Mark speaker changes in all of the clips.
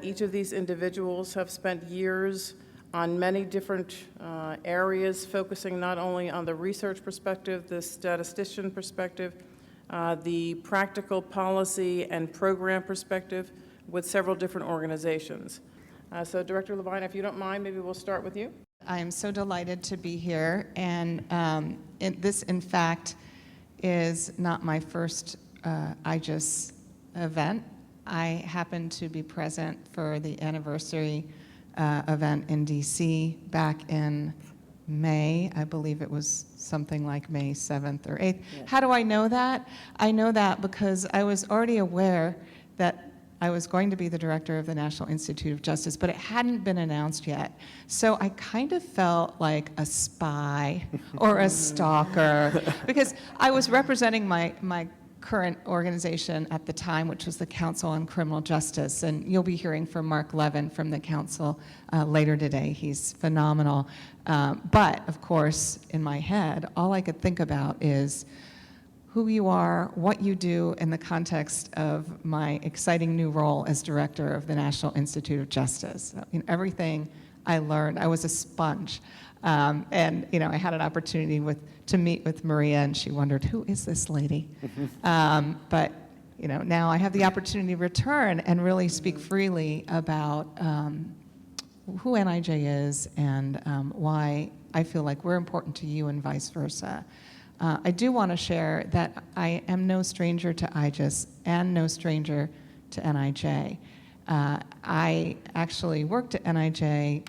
Speaker 1: each of these individuals have spent years on many different areas, focusing not only on the research perspective, the statistician perspective, the practical policy and program perspective with several different organizations. So Director Levine, if you don't mind, maybe we'll start with you.
Speaker 2: I am so delighted to be here, and this, in fact, is not my first IGES event. I happened to be present for the anniversary event in DC back in May. I believe it was something like May 7th or 8th. Yeah. How do I know that? I know that because I was already aware that I was going to be the director of the National Institute of Justice, but it hadn't been announced yet. So I kind of felt like a spy or a stalker because I was representing my current organization at the time, which was the Council on Criminal Justice. And you'll be hearing from Mark Levin from the council later today. He's phenomenal. But of course, in my head, all I could think about is who you are, what you do in the context of my exciting new role as director of the National Institute of Justice. Everything I learned, I was a sponge. And I had an opportunity to meet with Maria, and she wondered, who is this lady? But now I have the opportunity to return and really speak freely about who NIJ is and why I feel like we're important to you and vice versa. I do want to share that I am no stranger to IGES and no stranger to NIJ. I actually worked at NIJ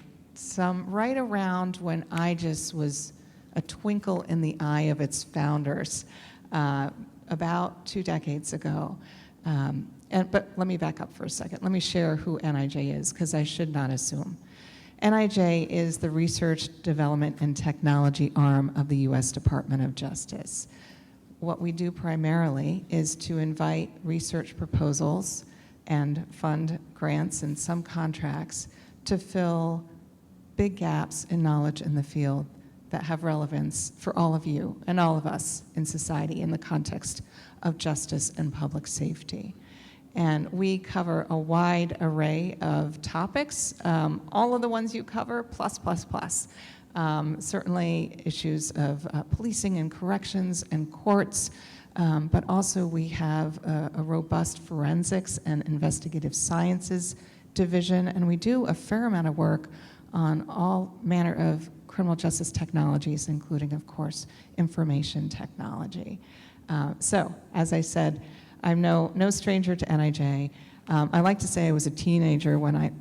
Speaker 2: right around when IGES was a twinkle in the eye of its founders, about 2 decades ago. But let me back up for a second. Let me share who NIJ is, because I should not assume. NIJ is the Research, Development, and Technology arm of the U.S. Department of Justice. What we do primarily is to invite research proposals and fund grants and some contracts to fill big gaps in knowledge in the field that have relevance for all of you and all of us in society in the context of justice and public safety. And we cover a wide array of topics, all of the ones you cover, plus. Certainly issues of policing and corrections and courts, but also we have a robust forensics and investigative sciences division, and we do a fair amount of work on all manner of criminal justice technologies, including, of course, information technology. So, as I said, I'm no stranger to NIJ. I like to say I was a teenager when I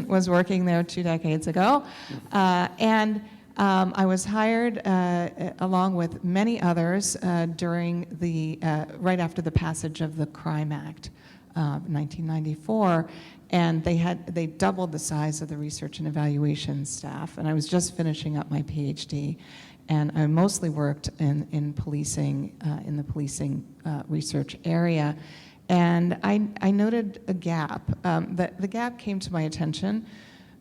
Speaker 2: was working there 2 decades ago, and I was hired along with many others during right after the passage of the Crime Act, 1994, and they doubled the size of the research and evaluation staff. And I was just finishing up my Ph.D. And I mostly worked in policing, in the policing research area. And I noted a gap. The gap came to my attention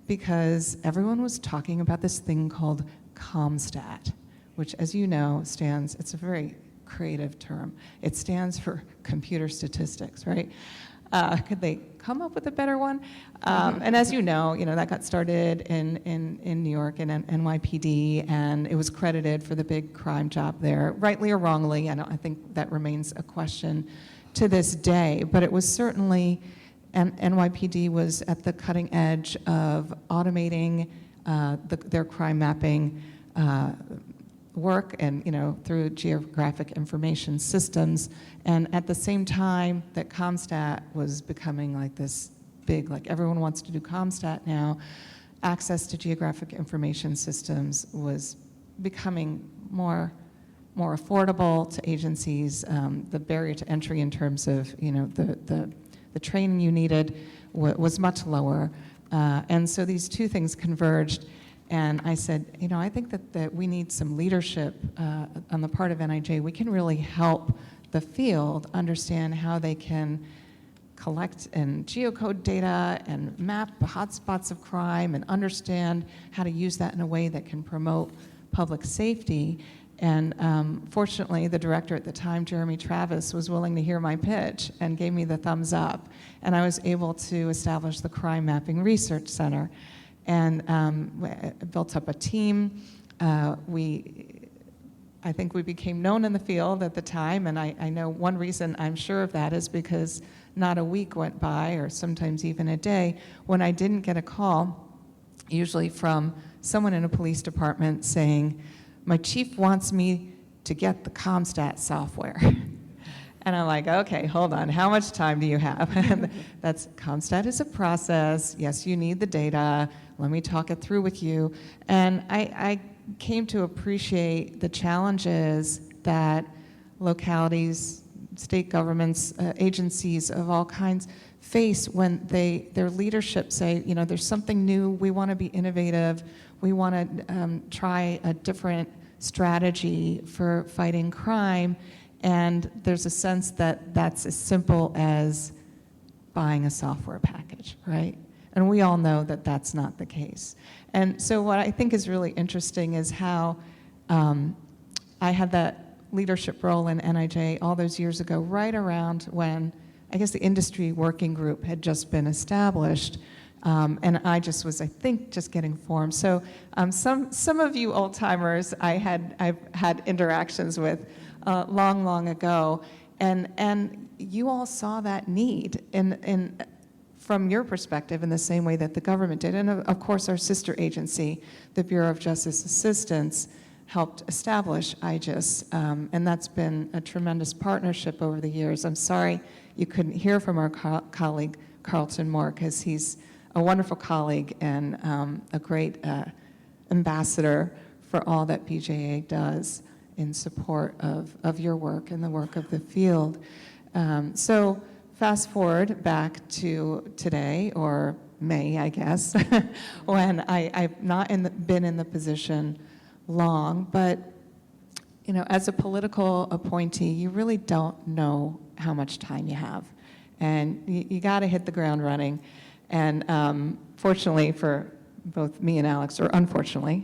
Speaker 2: because everyone was talking about this thing called CompStat, which, as you know, it's a very creative term. It stands for computer statistics, right? Could they come up with a better one? And as you know, that got started in New York and NYPD, and it was credited for the big crime job there, rightly or wrongly. I think that remains a question to this day, but it was certainly, NYPD was at the cutting edge of automating their crime mapping work and through geographic information systems, and at the same time that CompStat was becoming like this big, like everyone wants to do CompStat now, access to geographic information systems was becoming more affordable to agencies. The barrier to entry in terms of the training you needed was much lower, and so these two things converged. And I said, I think that we need some leadership on the part of NIJ. We can really help the field understand how they can collect and geocode data and map the hotspots of crime and understand how to use that in a way that can promote public safety. And fortunately, the director at the time, Jeremy Travis, was willing to hear my pitch and gave me the thumbs up. And I was able to establish the Crime Mapping Research Center and built up a team. I think we became known in the field at the time, and I know one reason I'm sure of that is because not a week went by, or sometimes even a day, when I didn't get a call, usually from someone in a police department saying, my chief wants me to get the CompStat software. And I'm like, okay, hold on, how much time do you have? And that's, CompStat is a process. Yes, you need the data. Let me talk it through with you. And I came to appreciate the challenges that localities, state governments, agencies of all kinds face when their leadership say, you know, there's something new, we want to be innovative, we want to try a different strategy for fighting crime, and there's a sense that that's as simple as buying a software package, right? And we all know that that's not the case. And so what I think is really interesting is how I had that leadership role in NIJ all those years ago, right around when I guess the industry working group had just been established. And I just was, I think, just getting formed. So some of you old timers I've had interactions with long ago, and you all saw that need from your perspective in the same way that the government did. And of course, our sister agency, the Bureau of Justice Assistance, helped establish IJUS, and that's been a tremendous partnership over the years. I'm sorry you couldn't hear from our colleague Carlton Moore, because he's a wonderful colleague and a great ambassador for all that BJA does in support of your work and the work of the field. So fast forward back to today, or May, I guess, when I've not been in the position long, but you know, as a political appointee, you really don't know how much time you have, and you got to hit the ground running. And fortunately for both me and Alex, or unfortunately,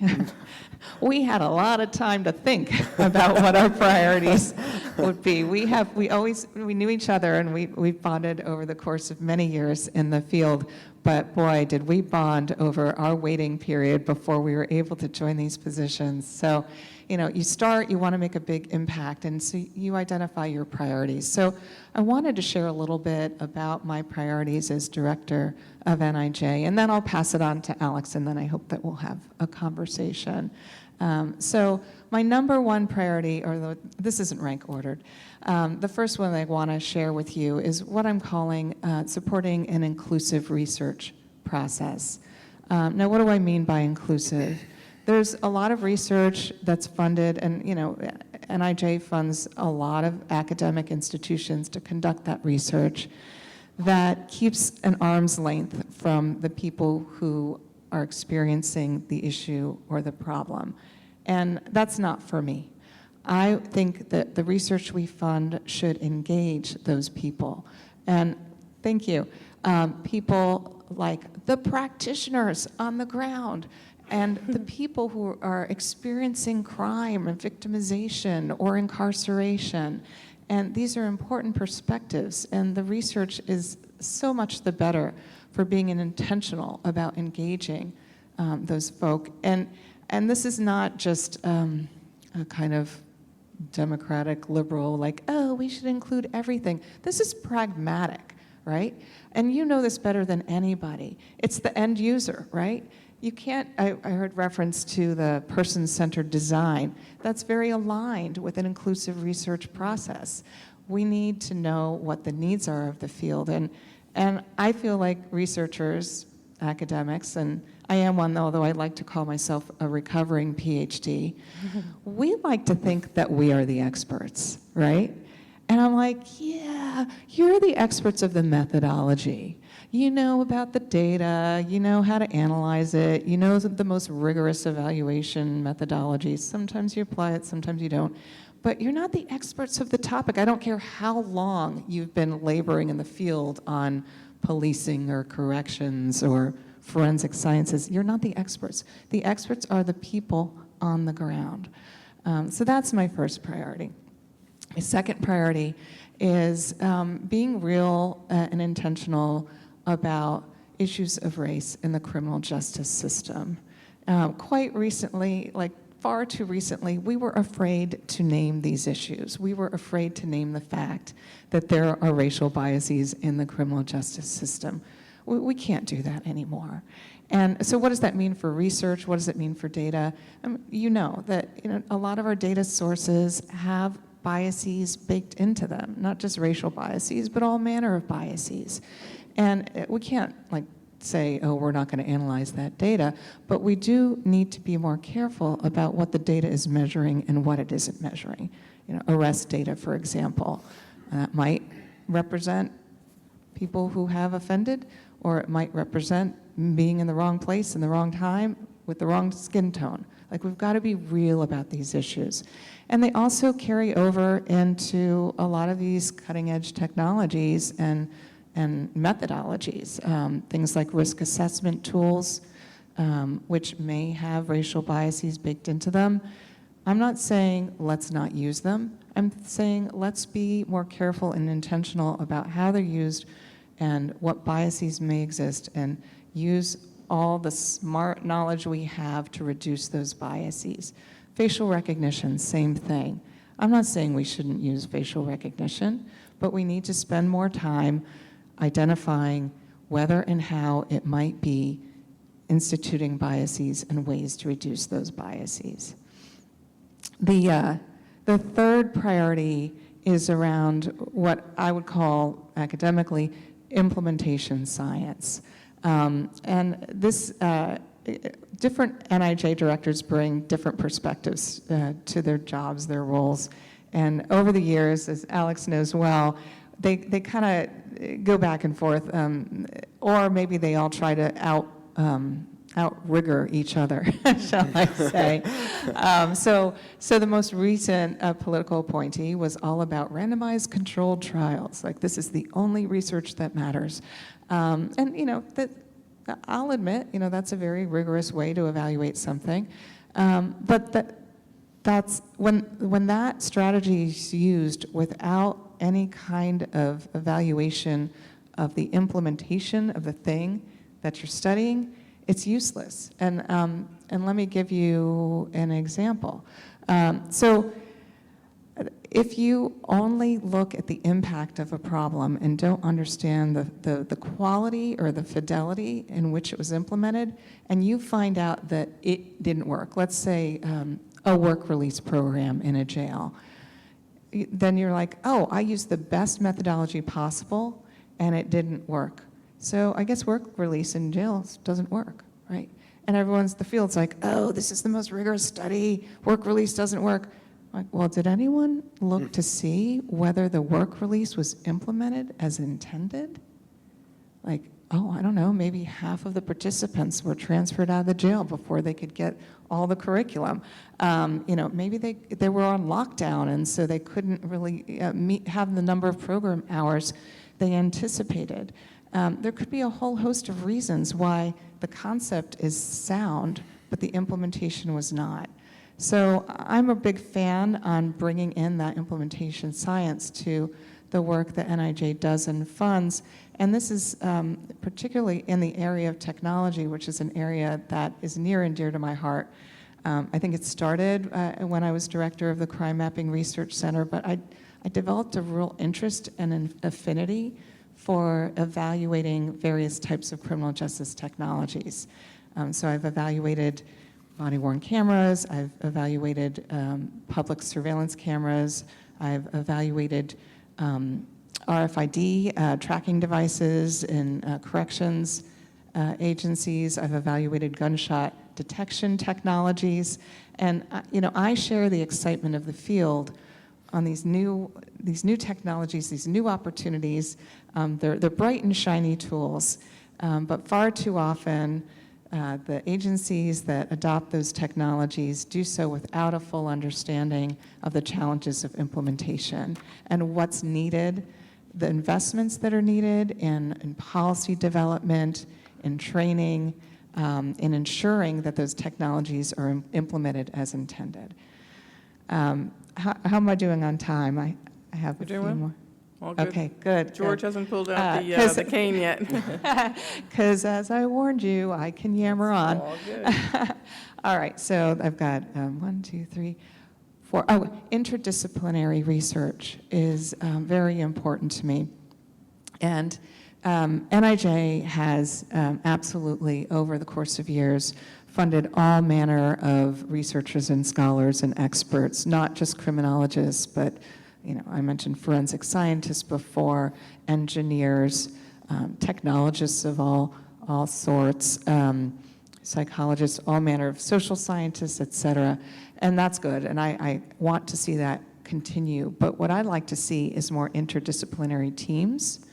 Speaker 2: we had a lot of time to think about what our priorities would be. We knew each other, and we bonded over the course of many years in the field. But boy, did we bond over our waiting period before we were able to join these positions. So, you know, you want to make a big impact, and so you identify your priorities. So I wanted to share a little bit about my priorities as director of NIJ, and then I'll pass it on to Alex, and then I hope that we'll have a conversation. So my number one priority, this isn't rank ordered, the first one I want to share with you is what I'm calling supporting an inclusive research process. Now, what do I mean by inclusive? There's a lot of research that's funded, and you know, NIJ funds a lot of academic institutions to conduct that research that keeps an arm's length from the people who are experiencing the issue or the problem. And that's not for me. I think that the research we fund should engage those people. And thank you. People like the practitioners on the ground, and the people who are experiencing crime and victimization or incarceration. And these are important perspectives, and the research is so much the better for being intentional about engaging those folk. And this is not just a kind of democratic liberal, like, oh, we should include everything. This is pragmatic, right? And you know this better than anybody. It's the end user, right? You can't, I heard reference to the person-centered design. That's very aligned with an inclusive research process. We need to know what the needs are of the field. And I feel like researchers, academics, and I am one, although I like to call myself a recovering Ph.D., we like to think that we are the experts, right? And I'm like, yeah, you're the experts of the methodology. You know about the data, you know how to analyze it, you know the most rigorous evaluation methodologies. Sometimes you apply it, sometimes you don't. But you're not the experts of the topic. I don't care how long you've been laboring in the field on policing or corrections or forensic sciences. You're not the experts. The experts are the people on the ground. So that's my first priority. My second priority is being real and intentional about issues of race in the criminal justice system. Quite recently, like far too recently, we were afraid to name these issues. We were afraid to name the fact that there are racial biases in the criminal justice system. We can't do that anymore. And so what does that mean for research? What does it mean for data? You know that a lot of our data sources have biases baked into them, not just racial biases, but all manner of biases. And we can't say, oh, we're not going to analyze that data, but we do need to be more careful about what the data is measuring and what it isn't measuring. Arrest data, for example, that might represent people who have offended, or it might represent being in the wrong place in the wrong time with the wrong skin tone. We've got to be real about these issues. And they also carry over into a lot of these cutting-edge technologies and methodologies, things like risk assessment tools, which may have racial biases baked into them. I'm not saying let's not use them. I'm saying let's be more careful and intentional about how they're used and what biases may exist, and use all the smart knowledge we have to reduce those biases. Facial recognition, same thing. I'm not saying we shouldn't use facial recognition, but we need to spend more time identifying whether and how it might be instituting biases and ways to reduce those biases. The third priority is around what I would call academically implementation science. And this, different NIJ directors bring different perspectives to their jobs, their roles. And over the years, as Alex knows well, they kind of go back and forth, or maybe they all try to out-rigor each other, shall I say. So the most recent political appointee was all about randomized controlled trials. This is the only research that matters. And that I'll admit, that's a very rigorous way to evaluate something. But that's when that strategy is used without any kind of evaluation of the implementation of the thing that you're studying, it's useless. And let me give you an example. So if you only look at the impact of a problem and don't understand the quality or the fidelity in which it was implemented, and you find out that it didn't work, let's say a work release program in a jail, then you're like, oh, I used the best methodology possible and it didn't work. So I guess work release in jails doesn't work, right? And the field's like, oh, this is the most rigorous study, work release doesn't work. Well, did anyone look to see whether the work release was implemented as intended? Oh, I don't know, maybe half of the participants were transferred out of the jail before they could get all the curriculum. Maybe they were on lockdown, and so they couldn't really have the number of program hours they anticipated. There could be a whole host of reasons why the concept is sound, but the implementation was not. So I'm a big fan on bringing in that implementation science to the work that NIJ does and funds. And this is particularly in the area of technology, which is an area that is near and dear to my heart. I think it started when I was director of the Crime Mapping Research Center, but I developed a real interest and an affinity for evaluating various types of criminal justice technologies. So I've evaluated body-worn cameras, I've evaluated public surveillance cameras, I've evaluated RFID tracking devices in corrections agencies, I've evaluated gunshot detection technologies, and I share the excitement of the field on these new technologies, these new opportunities. They're bright and shiny tools, but far too often the agencies that adopt those technologies do so without a full understanding of the challenges of implementation and what's needed, the investments that are needed in policy development, in training, in ensuring that those technologies are implemented as intended. How am I doing on time? I have
Speaker 1: You're
Speaker 2: a
Speaker 1: doing
Speaker 2: few
Speaker 1: well?
Speaker 2: more.
Speaker 1: All good?
Speaker 2: Okay, good.
Speaker 1: George hasn't pulled out
Speaker 2: Because
Speaker 1: the cane yet.
Speaker 2: as I warned you, I can yammer on.
Speaker 1: All good.
Speaker 2: All right, so I've got 1, 2, 3, 4. Oh, interdisciplinary research is very important to me. And NIJ has absolutely, over the course of years, funded all manner of researchers and scholars and experts, not just criminologists, but I mentioned forensic scientists before, engineers, technologists of all sorts, psychologists, all manner of social scientists, et cetera. And that's good, and I want to see that continue. But what I'd like to see is more interdisciplinary teams,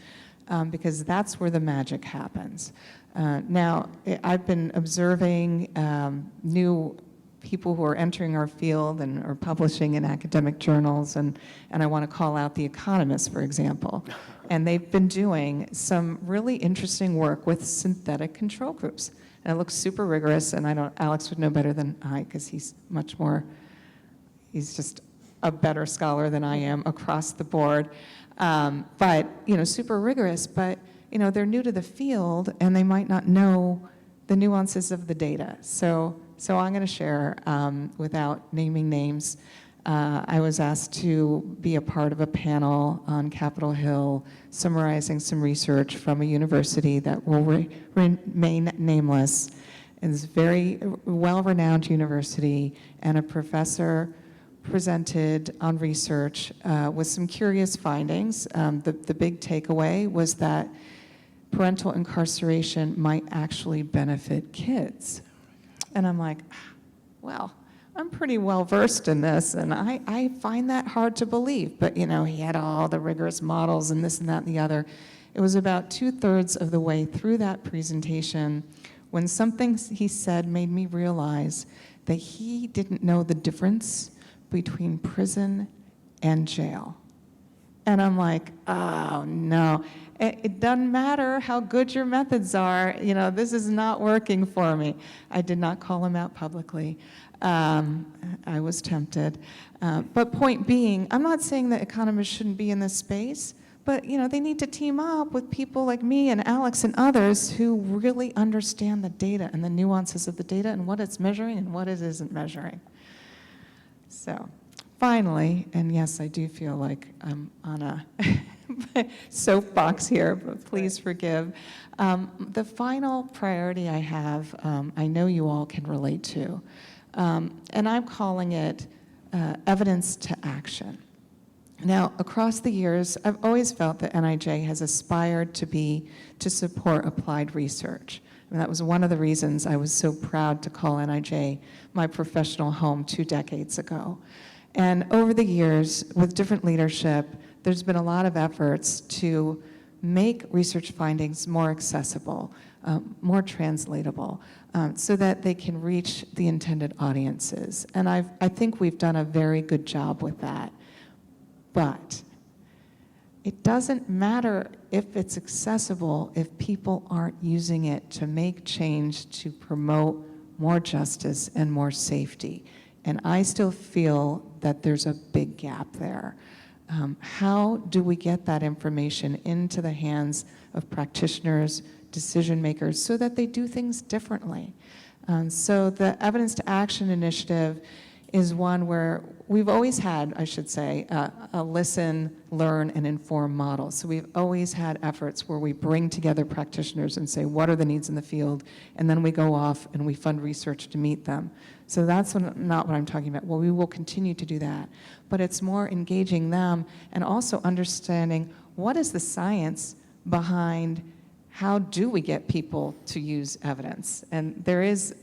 Speaker 2: because that's where the magic happens. Now, I've been observing new people who are entering our field and are publishing in academic journals, and I want to call out The Economist, for example. And they've been doing some really interesting work with synthetic control groups. And it looks super rigorous, and Alex would know better than I, because he's just a better scholar than I am across the board. But, super rigorous, but, they're new to the field, and they might not know the nuances of the data. So I'm going to share, without naming names, I was asked to be a part of a panel on Capitol Hill summarizing some research from a university that will remain nameless. It's a very well-renowned university, and a professor presented on research with some curious findings. The big takeaway was that parental incarceration might actually benefit kids. And I'm like, well, I'm pretty well versed in this, and I find that hard to believe. But, he had all the rigorous models and this and that and the other. It was about 2/3 of the way through that presentation when something he said made me realize that he didn't know the difference between prison and jail. And I'm like, oh, no. It doesn't matter how good your methods are. This is not working for me. I did not call him out publicly. I was tempted. But point being, I'm not saying that economists shouldn't be in this space, but they need to team up with people like me and Alex and others who really understand the data and the nuances of the data and what it's measuring and what it isn't measuring. So finally, and yes, I do feel like I'm on a soapbox here, but please forgive. The final priority I have, I know you all can relate to, and I'm calling it evidence to action. Now, across the years, I've always felt that NIJ has aspired to support applied research. And that was one of the reasons I was so proud to call NIJ my professional home 2 decades ago. And over the years, with different leadership, there's been a lot of efforts to make research findings more accessible, more translatable, so that they can reach the intended audiences. And I think we've done a very good job with that. But it doesn't matter if it's accessible if people aren't using it to make change, to promote more justice and more safety. And I still feel that there's a big gap there. How do we get that information into the hands of practitioners, decision makers, so that they do things differently? So the Evidence to Action initiative is one where we've always had, I should say, a listen, learn, and inform model. So we've always had efforts where we bring together practitioners and say, what are the needs in the field? And then we go off and we fund research to meet them. So that's not what I'm talking about. Well, we will continue to do that. But it's more engaging them and also understanding what is the science behind how do we get people to use evidence. And there is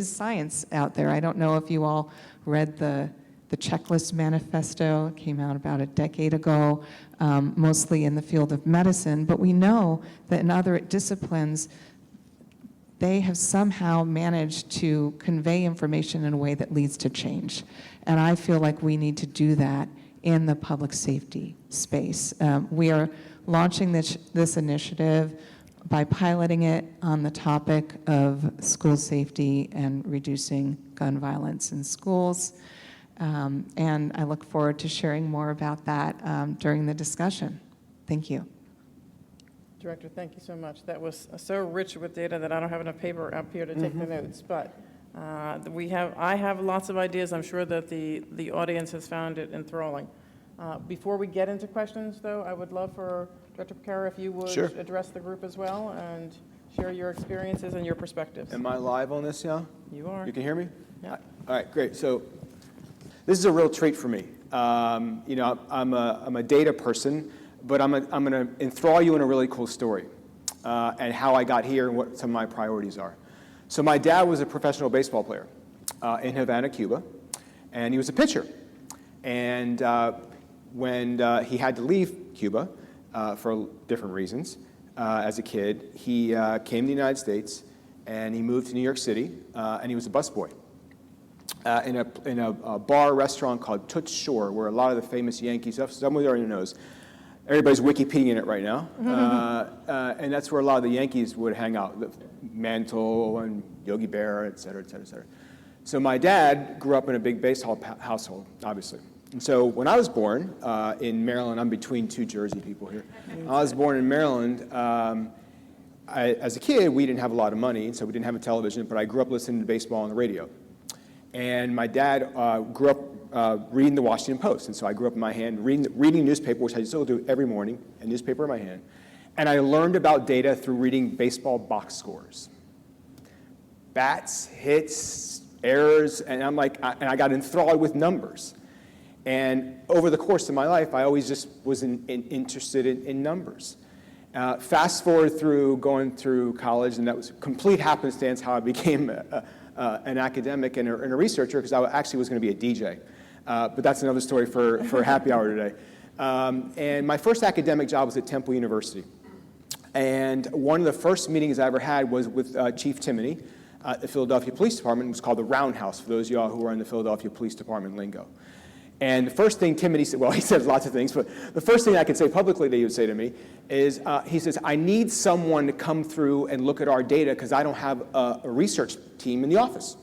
Speaker 2: science out there. I don't know if you all read the Checklist Manifesto. It came out about a decade ago, mostly in the field of medicine. But we know that in other disciplines, they have somehow managed to convey information in a way that leads to change. And I feel like we need to do that in the public safety space. We are launching this initiative by piloting it on the topic of school safety and reducing gun violence in schools. And I look forward to sharing more about that during the discussion. Thank you.
Speaker 1: Director, thank you so much. That was so rich with data that I don't have enough paper up here to take the notes, but I have lots of ideas. I'm sure that the audience has found it enthralling. Before we get into questions, though, I would love for Director Piquero, if you would
Speaker 3: Sure.
Speaker 1: address the group as well and share your experiences and your perspectives.
Speaker 3: Am I live on this now?
Speaker 1: You are.
Speaker 3: You can hear me?
Speaker 1: Yeah.
Speaker 3: All right, great. So this is a real treat for me. You know, I'm a data person, but I'm going to enthrall you in a really cool story and how I got here and what some of my priorities are. So my dad was a professional baseball player in Havana, Cuba, and he was a pitcher. And when he had to leave Cuba for different reasons as a kid, he came to the United States and he moved to New York City, and he was a busboy in a bar restaurant called Toots Shore, where a lot of the famous Yankees, someone already knows, everybody's Wikipediaing it right now, and that's where a lot of the Yankees would hang out, Mantle and Yogi Berra, et cetera, et cetera, et cetera. So my dad grew up in a big baseball household, obviously. And so when I was born in Maryland, I'm between two Jersey people here. I was born in Maryland. As a kid, we didn't have a lot of money, so we didn't have a television, but I grew up listening to baseball on the radio. And my dad grew up reading the Washington Post, and so I grew up in my hand reading newspaper, which I still do every morning, a newspaper in my hand. And I learned about data through reading baseball box scores. Bats, hits, errors, and I got enthralled with numbers. And over the course of my life, I always just was interested in numbers. Fast forward through going through college, and that was complete happenstance how I became an academic and a researcher, because I actually was going to be a DJ. But that's another story for happy hour today. And my first academic job was at Temple University. And one of the first meetings I ever had was with Chief Timoney at the Philadelphia Police Department. It was called the Roundhouse, for those of y'all who are in the Philadelphia Police Department lingo. And the first thing Timoney said, well, he said lots of things, but the first thing I could say publicly that he would say to me is, he says, I need someone to come through and look at our data because I don't have a research team in the office.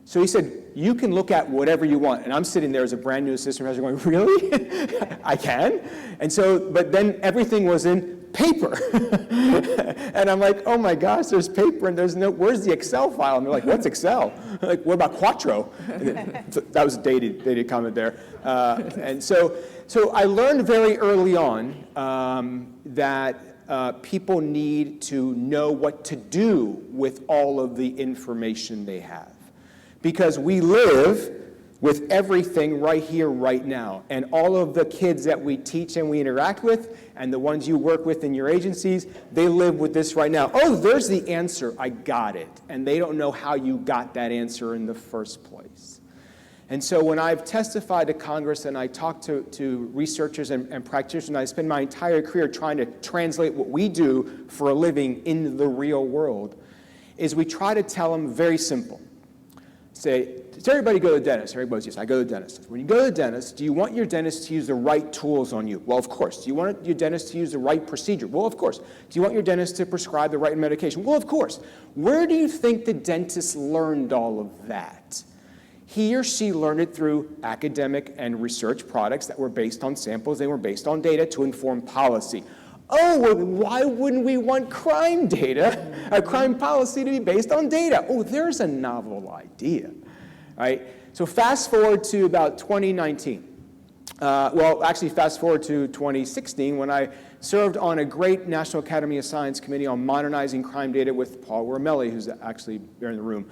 Speaker 3: So he said, you can look at whatever you want. And I'm sitting there as a brand new assistant professor going, really? I can? And so, but then everything was in paper. And I'm like, oh my gosh, there's paper and there's no, where's the Excel file? And they're like, what's Excel? I'm like, what about Quattro? So that was a dated comment there. And so I learned very early on that people need to know what to do with all of the information they have. Because we live with everything right here, right now. And all of the kids that we teach and we interact with, and the ones you work with in your agencies, they live with this right now. Oh, there's the answer. I got it. And they don't know how you got that answer in the first place. And so when I've testified to Congress and I talk to researchers and practitioners, and I spend my entire career trying to translate what we do for a living in the real world, is we try to tell them very simple. Say, does everybody go to the dentist? Everybody says, yes, I go to the dentist. When you go to the dentist, do you want your dentist to use the right tools on you? Well, of course. Do you want your dentist to use the right procedure? Well, of course. Do you want your dentist to prescribe the right medication? Well, of course. Where do you think the dentist learned all of that? He or she learned it through academic and research products that were based on samples. They were based on data to inform policy. Oh, well, why wouldn't we want crime data, a crime policy to be based on data? Oh, there's a novel idea, right? So fast forward to about 2019. Well, actually fast forward to 2016 when I served on a great National Academy of Science committee on modernizing crime data with Paul Wormelli, who's actually there in the room,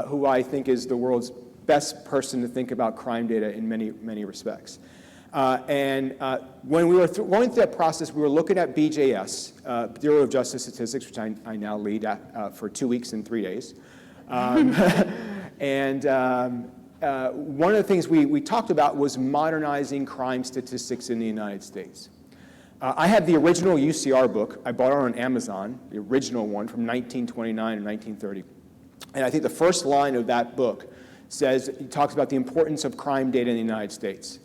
Speaker 3: who I think is the world's best person to think about crime data in many, many respects. When we were going through that process, we were looking at BJS, Bureau of Justice Statistics, which I now lead for 2 weeks and 3 days. One of the things we talked about was modernizing crime statistics in the United States. I have the original UCR book. I bought it on Amazon, the original one from 1929 and 1930. And I think the first line of that book says, it talks about the importance of crime data in the United States.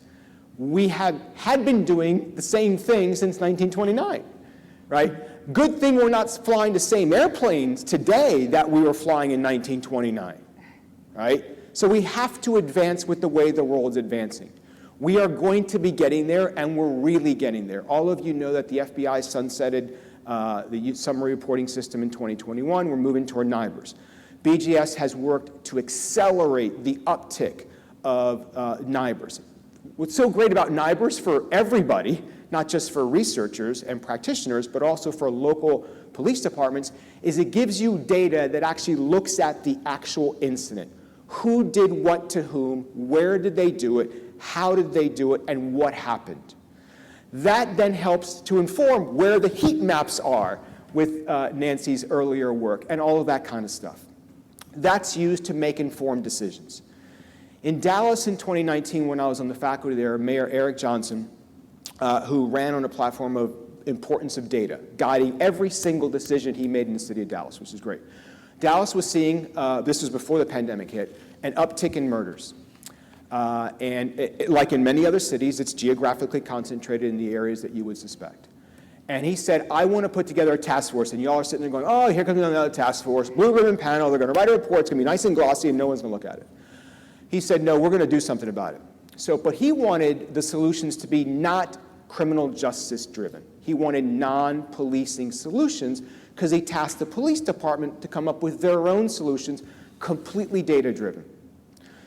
Speaker 3: We had been doing the same thing since 1929, right? Good thing we're not flying the same airplanes today that we were flying in 1929, right? So we have to advance with the way the world's advancing. We are going to be getting there, and we're really getting there. All of you know that the FBI sunsetted the summary reporting system in 2021. We're moving toward NIBRs. BGS has worked to accelerate the uptick of NIBRs. What's so great about NIBRs for everybody, not just for researchers and practitioners, but also for local police departments, is it gives you data that actually looks at the actual incident. Who did what to whom, where did they do it, how did they do it, and what happened. That then helps to inform where the heat maps are with Nancy's earlier work and all of that kind of stuff. That's used to make informed decisions. In Dallas in 2019, when I was on the faculty there, Mayor Eric Johnson, who ran on a platform of importance of data, guiding every single decision he made in the city of Dallas, which is great. Dallas was seeing, this was before the pandemic hit, an uptick in murders. Like in many other cities, it's geographically concentrated in the areas that you would suspect. And he said, I want to put together a task force. And y'all are sitting there going, oh, here comes another task force, blue ribbon panel, they're going to write a report, it's going to be nice and glossy, and no one's going to look at it. He said, no, we're going to do something about it. But he wanted the solutions to be not criminal justice driven. He wanted non-policing solutions because he tasked the police department to come up with their own solutions, completely data driven.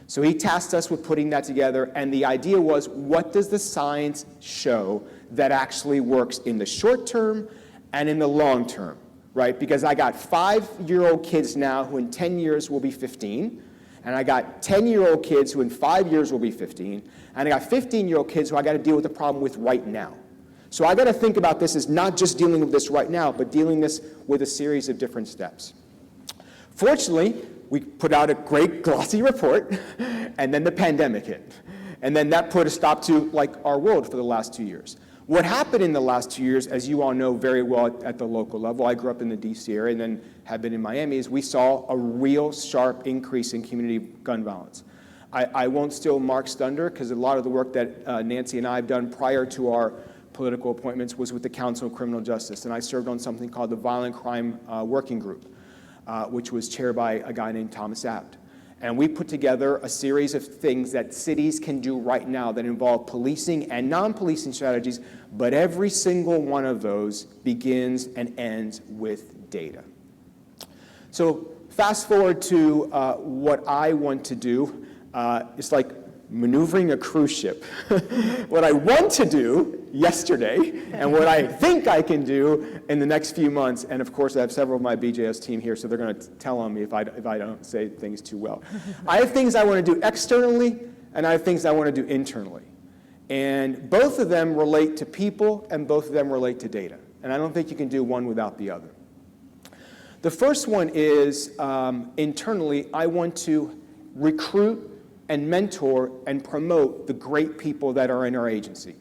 Speaker 3: So he tasked us with putting that together, and the idea was, what does the science show that actually works in the short term and in the long term, right? Because I got 5-year-old kids now who in 10 years will be 15, and I got 10-year-old kids who in 5 years will be 15, and I got 15-year-old kids who I got to deal with the problem with right now. So I got to think about this as not just dealing with this right now, but dealing this with a series of different steps. Fortunately, we put out a great glossy report, and then the pandemic hit. And then that put a stop to like our world for the last 2 years. What happened in the last 2 years, as you all know very well at the local level, I grew up in the DC area and then have been in Miami, is we saw a real sharp increase in community gun violence. I won't steal Mark's thunder because a lot of the work that Nancy and I have done prior to our political appointments was with the Council of Criminal Justice, and I served on something called the Violent Crime Working Group, which was chaired by a guy named Thomas Abt. And we put together a series of things that cities can do right now that involve policing and non-policing strategies, but every single one of those begins and ends with data. So fast forward to what I want to do. It's like maneuvering a cruise ship. What I want to do yesterday and what I think I can do in the next few months, and of course I have several of my BJS team here, so they're going to tell on me if I don't say things too well. I have things I want to do externally, and I have things I want to do internally. And both of them relate to people, and both of them relate to data. And I don't think you can do one without the other. The first one is internally, I want to recruit and mentor and promote the great people that are in our agency.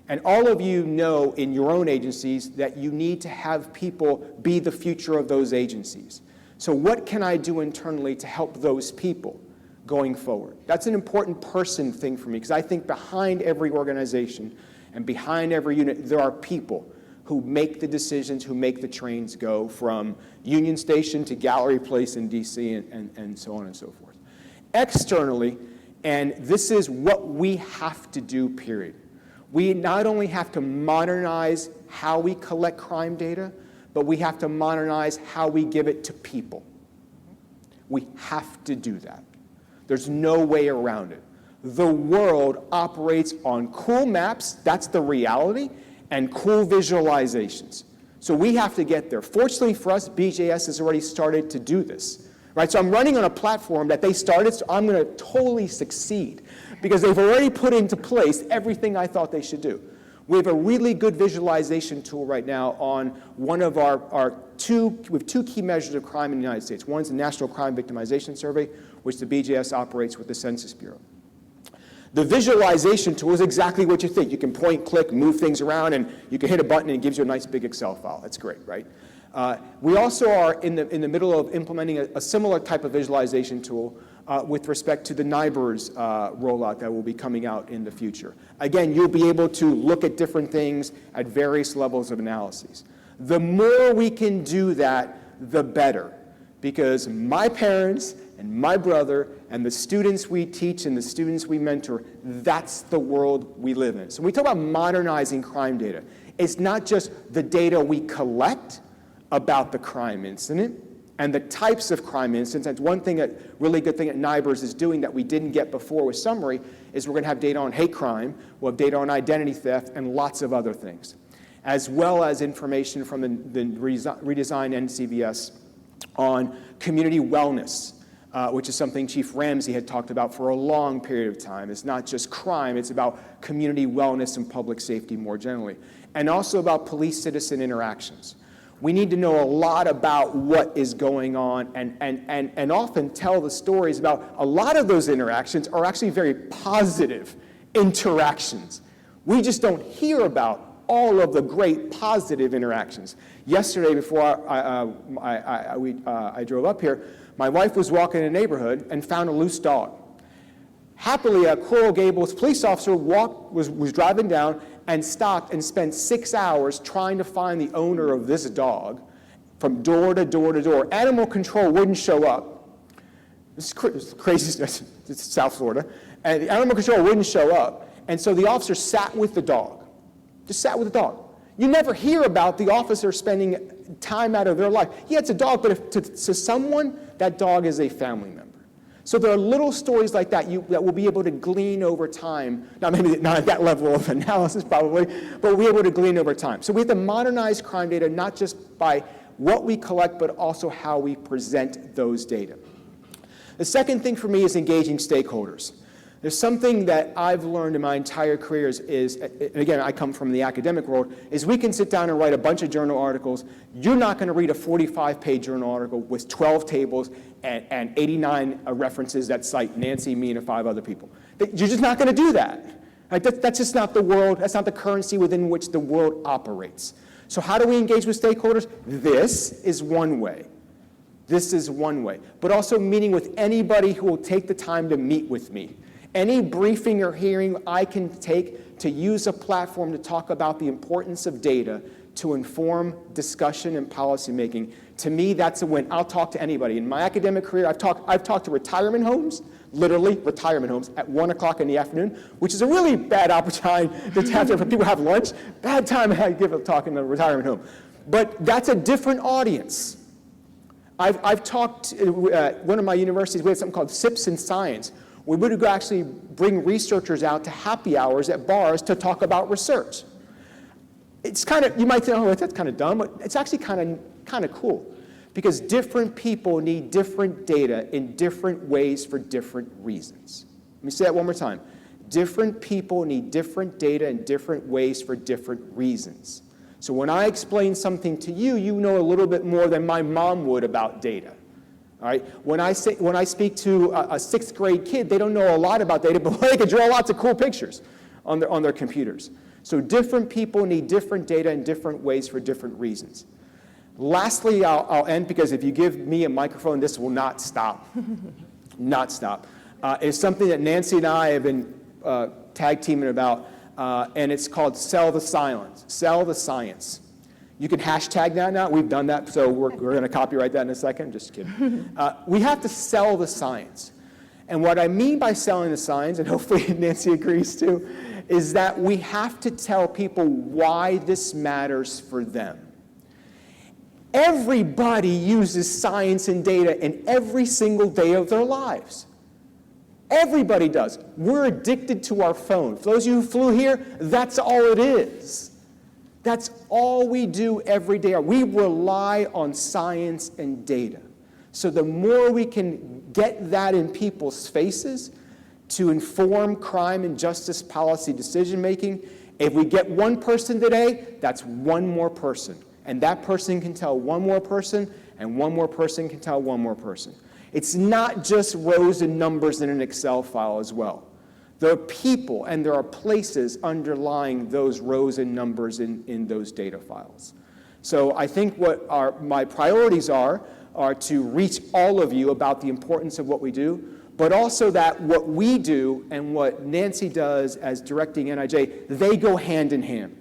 Speaker 3: And all of you know in your own agencies that you need to have people be the future of those agencies. So what can I do internally to help those people going forward? That's an important person thing for me, because I think behind every organization and behind every unit, there are people who make the decisions, who make the trains go from Union Station to Gallery Place in DC and so on and so forth. Externally, and this is what we have to do, period. We not only have to modernize how we collect crime data, but we have to modernize how we give it to people. We have to do that. There's no way around it. The world operates on cool maps, that's the reality, and cool visualizations. So we have to get there. Fortunately for us, BJS has already started to do this. Right, so I'm running on a platform that they started, so I'm going to totally succeed because they've already put into place everything I thought they should do. We have a really good visualization tool right now on one of we have two key measures of crime in the United States. One is the National Crime Victimization Survey, which the BJS operates with the Census Bureau. The visualization tool is exactly what you think. You can point, click, move things around, and you can hit a button and it gives you a nice big Excel file. That's great, right? We also are in the middle of implementing a similar type of visualization tool with respect to the NIBRs rollout that will be coming out in the future. Again, you'll be able to look at different things at various levels of analyses. The more we can do that, the better, because my parents and my brother and the students we teach and the students we mentor, that's the world we live in. So when we talk about modernizing crime data, it's not just the data we collect about the crime incident and the types of crime incidents. That's one thing, really good thing that NIBRS is doing that we didn't get before with Summary, is we're going to have data on hate crime, we'll have data on identity theft, and lots of other things, as well as information from the redesigned NCVS on community wellness, which is something Chief Ramsey had talked about for a long period of time. It's not just crime, it's about community wellness and public safety more generally, and also about police-citizen interactions. We need to know a lot about what is going on and often tell the stories about a lot of those interactions are actually very positive interactions. We just don't hear about all of the great positive interactions. Yesterday, before I drove up here, my wife was walking in a neighborhood and found a loose dog. Happily, a Coral Gables police officer was driving down and stopped and spent 6 hours trying to find the owner of this dog from door to door to door. Animal control wouldn't show up. This is crazy, it's South Florida. And the animal control wouldn't show up. And so the officer sat with the dog, just sat with the dog. You never hear about the officer spending time out of their life. Yeah, it's a dog, but to someone, that dog is a family member. So there are little stories like that that we'll be able to glean over time. Now, maybe not at that level of analysis probably, but we'll be able to glean over time. So we have to modernize crime data not just by what we collect, but also how we present those data. The second thing for me is engaging stakeholders. There's something that I've learned in my entire career is, and again, I come from the academic world, is we can sit down and write a bunch of journal articles. You're not going to read a 45-page journal article with 12 tables and 89 references that cite Nancy, me, and 5 other people. You're just not going to do that. Right? That's just not the world, that's not the currency within which the world operates. So how do we engage with stakeholders? This is one way. This is one way. But also meeting with anybody who will take the time to meet with me. Any briefing or hearing I can take to use a platform to talk about the importance of data to inform discussion and policymaking, to me, that's a win. I'll talk to anybody. In my academic career, I've talked to retirement homes, literally retirement homes, at 1 o'clock in the afternoon, which is a really bad opportunity to have for people have lunch. Bad time to give a talk in a retirement home. But that's a different audience. I've talked at one of my universities, we had something called Sips in Science. We would actually bring researchers out to happy hours at bars to talk about research. It's kind of, you might think, oh, that's kind of dumb, but it's actually kind of cool, because different people need different data in different ways for different reasons. Let me say that one more time. Different people need different data in different ways for different reasons. So when I explain something to you, you know a little bit more than my mom would about data. All right? When I speak to a 6th grade kid, they don't know a lot about data, but they can draw lots of cool pictures on their computers. So different people need different data in different ways for different reasons. Lastly, I'll end, because if you give me a microphone, this will not stop. Not stop. It's something that Nancy and I have been tag teaming about, and it's called Sell the Silence. Sell the Science. You can hashtag that now. We've done that, so we're going to copyright that in a second. Just kidding. We have to sell the science. And what I mean by selling the science, and hopefully Nancy agrees too, is that we have to tell people why this matters for them. Everybody uses science and data in every single day of their lives. Everybody does. We're addicted to our phone. For those of you who flew here, that's all it is. That's all we do every day. We rely on science and data. So the more we can get that in people's faces to inform crime and justice policy decision making, if we get one person today, that's one more person. And that person can tell one more person, and one more person can tell one more person. It's not just rows and numbers in an Excel file as well. There are people and there are places underlying those rows and numbers in those data files. So I think what my priorities are to reach all of you about the importance of what we do, but also that what we do and what Nancy does as directing NIJ, they go hand in hand.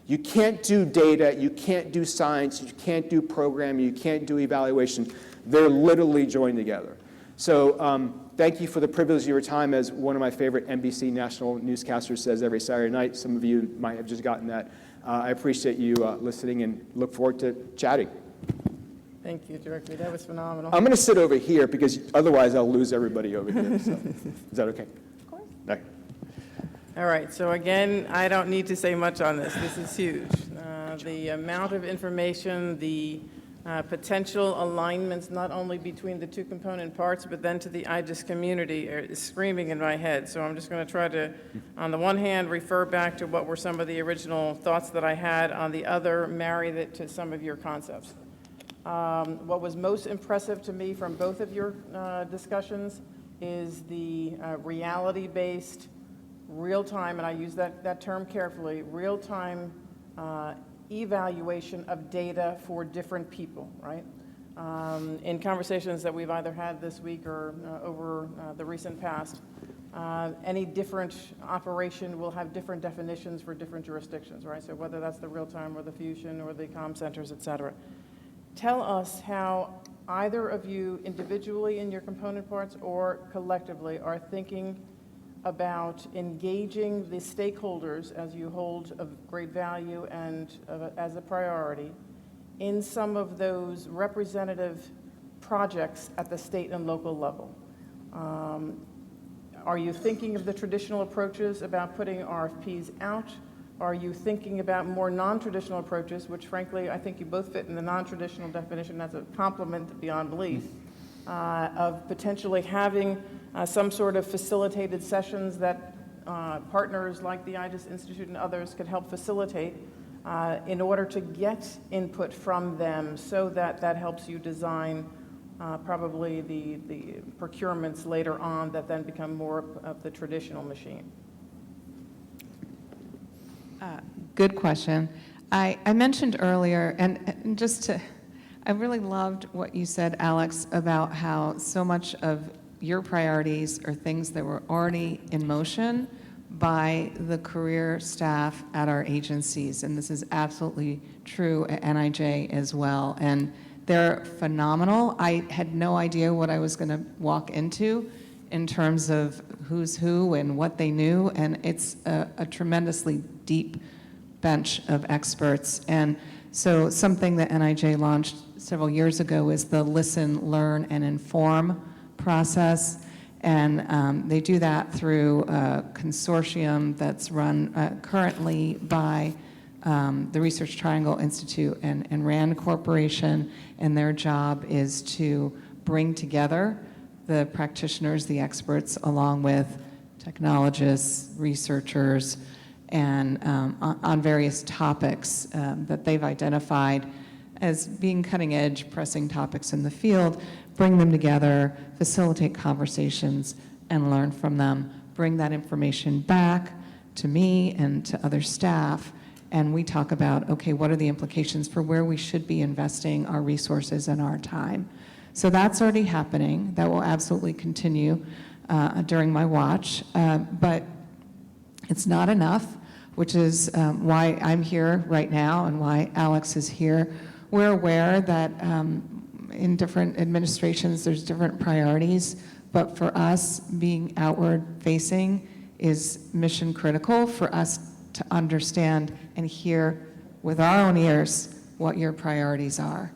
Speaker 3: You can't do data, you can't do science, you can't do programming, you can't do evaluation. They're literally joined together. So thank you for the privilege of your time. As one of my favorite NBC national newscasters says every Saturday night, some of you might have just gotten that. I appreciate you listening and look forward to chatting.
Speaker 1: Thank you, Director. That was phenomenal.
Speaker 3: I'm going to sit over here because otherwise I'll lose everybody over here. So. Is that okay?
Speaker 1: Of course.
Speaker 3: Okay.
Speaker 1: All right, so again, I don't need to say much on this. This is huge. The amount of information, the potential alignments, not only between the two component parts, but then to the IGES community is screaming in my head. So I'm just going to try to, on the one hand, refer back to what were some of the original thoughts that I had, on the other, marry that to some of your concepts. What was most impressive to me from both of your discussions is the reality-based, real-time, and I use that term carefully, real-time evaluation of data for different people, right? In conversations that we've either had this week or over the recent past, any different operation will have different definitions for different jurisdictions, right? So whether that's the real-time or the fusion or the comm centers, et cetera. Tell us how either of you individually in your component parts or collectively are thinking about engaging the stakeholders as you hold of great value and as a priority in some of those representative projects at the state and local level. Are you thinking of the traditional approaches about putting RFPs out? Are you thinking about more non-traditional approaches, which frankly, I think you both fit in the non-traditional definition. That's a compliment beyond belief, of potentially having some sort of facilitated sessions that partners like the IGES Institute and others could help facilitate in order to get input from them so that that helps you design probably the procurements later on that then become more of the traditional machine.
Speaker 2: Good question. I mentioned earlier, and just to, I really loved what you said, Alex, about how so much of your priorities are things that were already in motion by the career staff at our agencies, and this is absolutely true at NIJ as well. And they're phenomenal. I had no idea what I was going to walk into in terms of who's who and what they knew, and it's a tremendously deep bench of experts. And so something that NIJ launched several years ago is the Listen, Learn, and Inform process. And they do that through a consortium that's run currently by the Research Triangle Institute and RAND Corporation. And their job is to bring together the practitioners, the experts, along with technologists, researchers, and on various topics that they've identified as being cutting edge, pressing topics in the field, bring them together, facilitate conversations, and learn from them, bring that information back to me and to other staff, and we talk about, okay, what are the implications for where we should be investing our resources and our time? So that's already happening. That will absolutely continue during my watch, but it's not enough, which is why I'm here right now and why Alex is here. We're aware that in different administrations there's different priorities, but for us, being outward facing is mission critical for us to understand and hear with our own ears what your priorities are.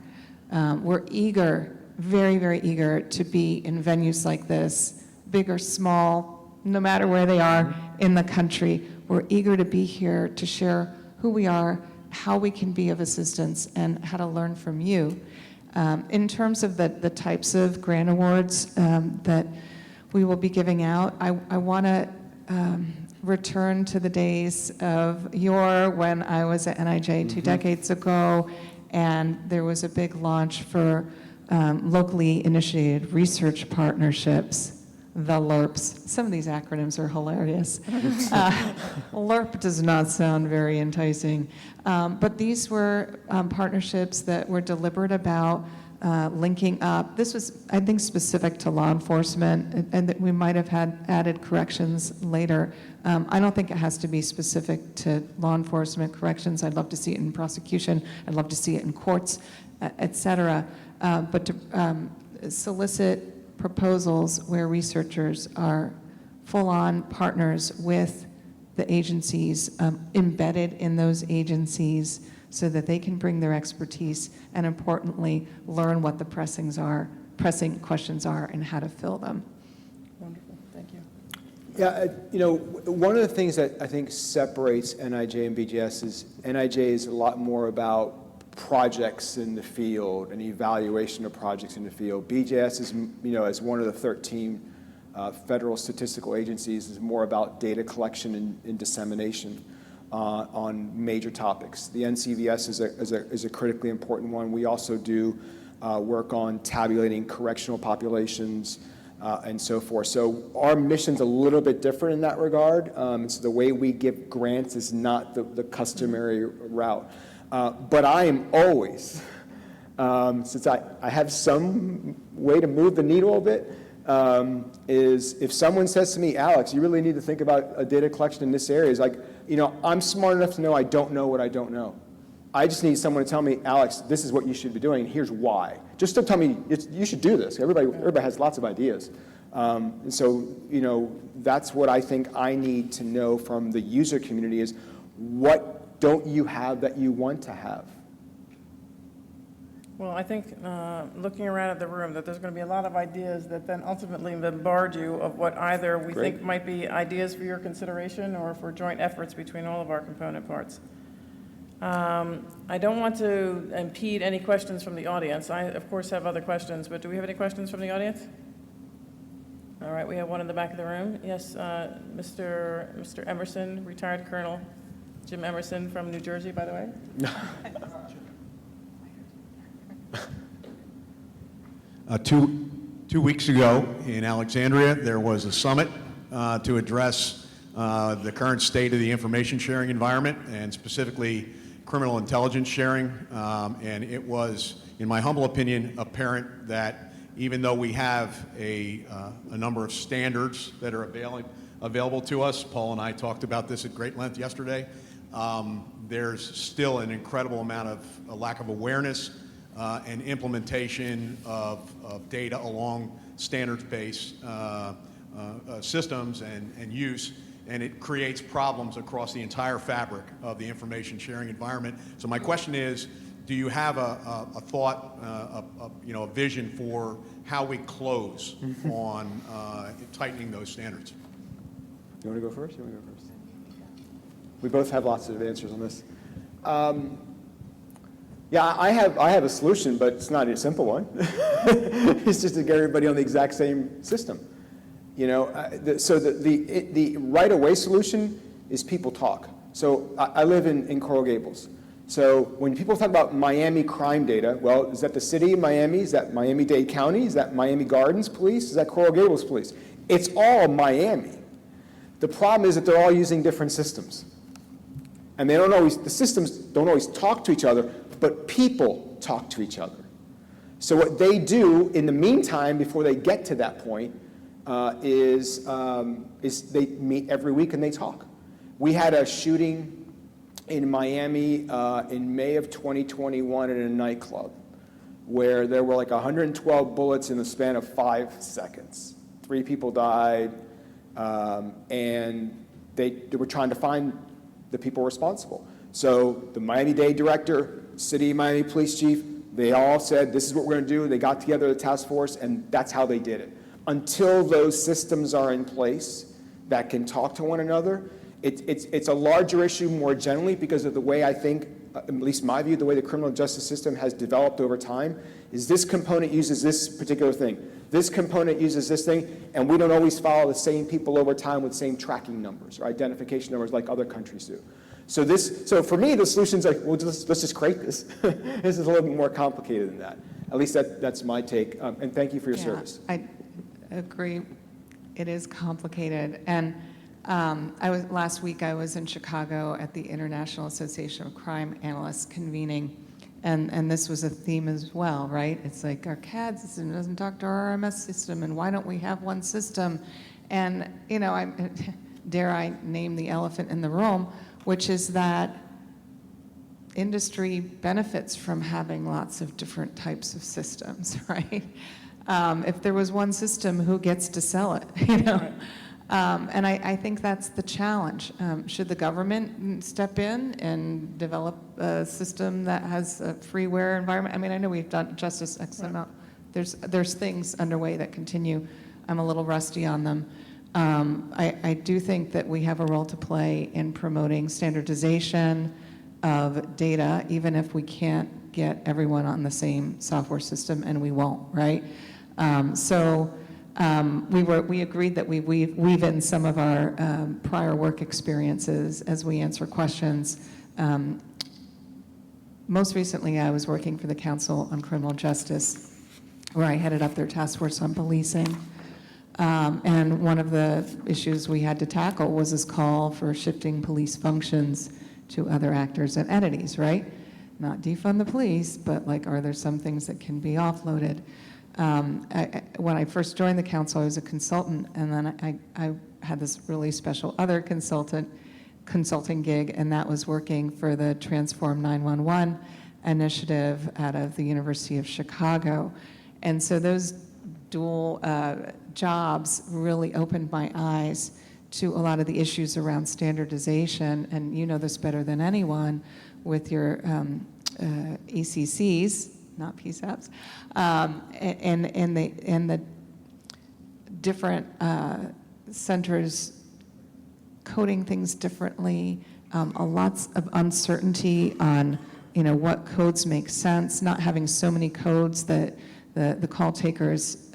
Speaker 2: We're eager, very, very eager to be in venues like this, big or small, no matter where they are in the country. We're eager to be here to share who we are, how we can be of assistance, and how to learn from you. In terms of the types of grant awards that we will be giving out, I want to return to the days of yore when I was at NIJ 2 decades ago, and there was a big launch for locally initiated research partnerships, the LERPs. Some of these acronyms are hilarious. LERP does not sound very enticing. But these were partnerships that were deliberate about linking up. This was, I think, specific to law enforcement, and that we might have had added corrections later. I don't think it has to be specific to law enforcement corrections. I'd love to see it in prosecution. I'd love to see it in courts, et cetera. But to solicit proposals where researchers are full-on partners with the agencies, embedded in those agencies, so that they can bring their expertise and, importantly, learn what the pressing questions are and how to fill them.
Speaker 1: Wonderful, thank you.
Speaker 3: Yeah, one of the things that I think separates NIJ and BGS is NIJ is a lot more about projects in the field and evaluation of projects in the field. BGS is, as one of the 13 federal statistical agencies, is more about data collection and dissemination on major topics. The NCVS is a critically important one. We also do work on tabulating correctional populations and so forth. So our mission's a little bit different in that regard. So the way we give grants is not the customary route. But I am always, since I have some way to move the needle a bit, is if someone says to me, Alex, you really need to think about a data collection in this area, it's like, I'm smart enough to know I don't know what I don't know. I just need someone to tell me, Alex, this is what you should be doing, and here's why. Just don't tell me, you should do this. Everybody has lots of ideas. And so, that's what I think I need to know from the user community is, what don't you have that you want to have?
Speaker 1: Well, I think looking around at the room, that there's going to be a lot of ideas that then ultimately bombard you of what either we think might be ideas for your consideration or for joint efforts between all of our component parts. I don't want to impede any questions from the audience. I, of course, have other questions, but do we have any questions from the audience? All right, we have one in the back of the room. Yes, Mr. Emerson, retired Colonel Jim Emerson from New Jersey, by the way.
Speaker 4: Two weeks ago in Alexandria, there was a summit to address the current state of the information sharing environment, and specifically criminal intelligence sharing. And it was, in my humble opinion, apparent that even though we have a number of standards that are available to us, Paul and I talked about this at great length yesterday, there's still an incredible amount of a lack of awareness and implementation of data along standards-based systems and use, and it creates problems across the entire fabric of the information sharing environment. So my question is, do you have a thought, a vision for how we close on tightening those standards?
Speaker 3: You want to go first? You want to go first? We both have lots of answers on this. Yeah, I have a solution, but it's not a simple one. It's just to get everybody on the exact same system. So the right-of-way solution is people talk. So I live in Coral Gables. So when people talk about Miami crime data, well, is that the city of Miami? Is that Miami-Dade County? Is that Miami Gardens Police? Is that Coral Gables Police? It's all Miami. The problem is that they're all using different systems. And the systems don't always talk to each other, but people talk to each other. So what they do in the meantime, before they get to that point, is they meet every week and they talk. We had a shooting in Miami in May of 2021 in a nightclub where there were like 112 bullets in the span of 5 seconds. 3 people died, and they were trying to find the people responsible. So the Miami-Dade director, City of Miami Police Chief, they all said, this is what we're going to do. They got together the task force, and that's how they did it. Until those systems are in place that can talk to one another, it's a larger issue more generally because of the way I think, at least my view, the way the criminal justice system has developed over time, is this component uses this particular thing. This component uses this thing, and we don't always follow the same people over time with same tracking numbers or identification numbers like other countries do. So for me, the solution's like, well, let's just create this. This is a little bit more complicated than that. At least that's my take. And thank you for your service.
Speaker 2: I agree. It is complicated. And last week I was in Chicago at the International Association of Crime Analysts convening, and this was a theme as well, right? It's like our CAD system doesn't talk to our RMS system, and why don't we have one system? And dare I name the elephant in the room, which is that industry benefits from having lots of different types of systems, right? If there was one system, who gets to sell it, you know? And I think that's the challenge. Should the government step in and develop a system that has a freeware environment? I mean, I know we've done Justice XML. There's things underway that continue. I'm a little rusty on them. I do think that we have a role to play in promoting standardization of data, even if we can't get everyone on the same software system, and we won't, right? We agreed that we weave in some of our prior work experiences as we answer questions. Most recently, I was working for the Council on Criminal Justice, where I headed up their task force on policing. And one of the issues we had to tackle was this call for shifting police functions to other actors and entities, right? Not defund the police, but like, are there some things that can be offloaded? When I first joined the council, I was a consultant, and then I had this really special other consulting gig, and that was working for the Transform 911 initiative out of the University of Chicago. And so those dual jobs really opened my eyes to a lot of the issues around standardization, and you know this better than anyone with your ACCs, not PSAPs, and the different centers coding things differently, lots of uncertainty on, you know, what codes make sense, not having so many codes that the call takers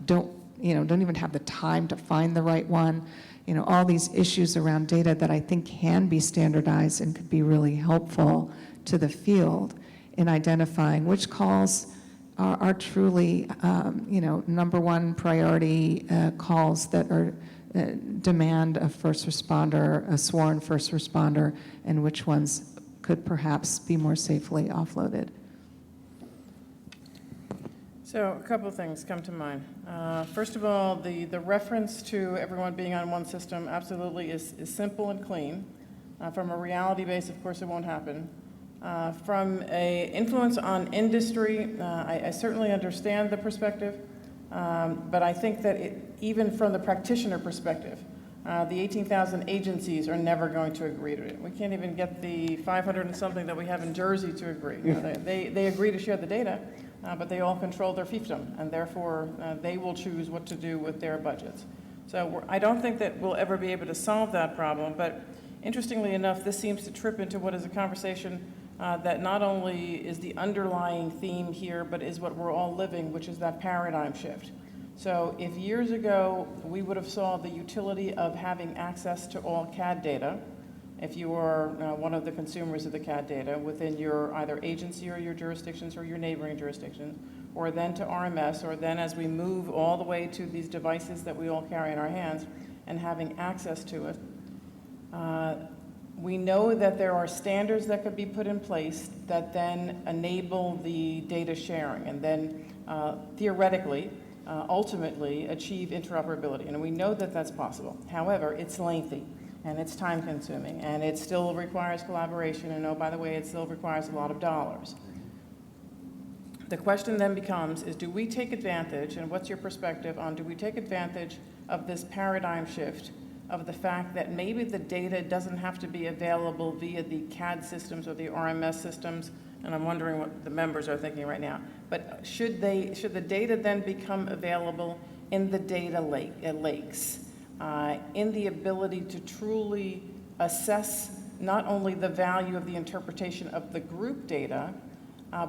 Speaker 2: don't even have the time to find the right one. You know, all these issues around data that I think can be standardized and could be really helpful to the field in identifying which calls are truly, number one priority calls that are demand a first responder, a sworn first responder, and which ones could perhaps be more safely offloaded.
Speaker 1: So a couple of things come to mind. First of all, the reference to everyone being on one system absolutely is simple and clean. From a reality base, of course, it won't happen. From an influence on industry, I certainly understand the perspective, but I think that even from the practitioner perspective, the 18,000 agencies are never going to agree to it. We can't even get the 500 and something that we have in Jersey to agree. They agree to share the data, but they all control their fiefdom, and therefore they will choose what to do with their budgets. So I don't think that we'll ever be able to solve that problem, but interestingly enough, this seems to trip into what is a conversation that not only is the underlying theme here, but is what we're all living, which is that paradigm shift. So if years ago we would have saw the utility of having access to all CAD data, if you are one of the consumers of the CAD data within your either agency or your jurisdictions or your neighboring jurisdictions, or then to RMS, or then as we move all the way to these devices that we all carry in our hands and having access to it, we know that there are standards that could be put in place that then enable the data sharing and then theoretically, ultimately achieve interoperability. And we know that that's possible. However, it's lengthy and it's time consuming and it still requires collaboration, and oh, by the way, it still requires a lot of dollars. The question then becomes is, do we take advantage, and what's your perspective on, do we take advantage of this paradigm shift of the fact that maybe the data doesn't have to be available via the CAD systems or the RMS systems, and I'm wondering what the members are thinking right now, but should the data then become available in the data lakes, in the ability to truly assess not only the value of the interpretation of the group data,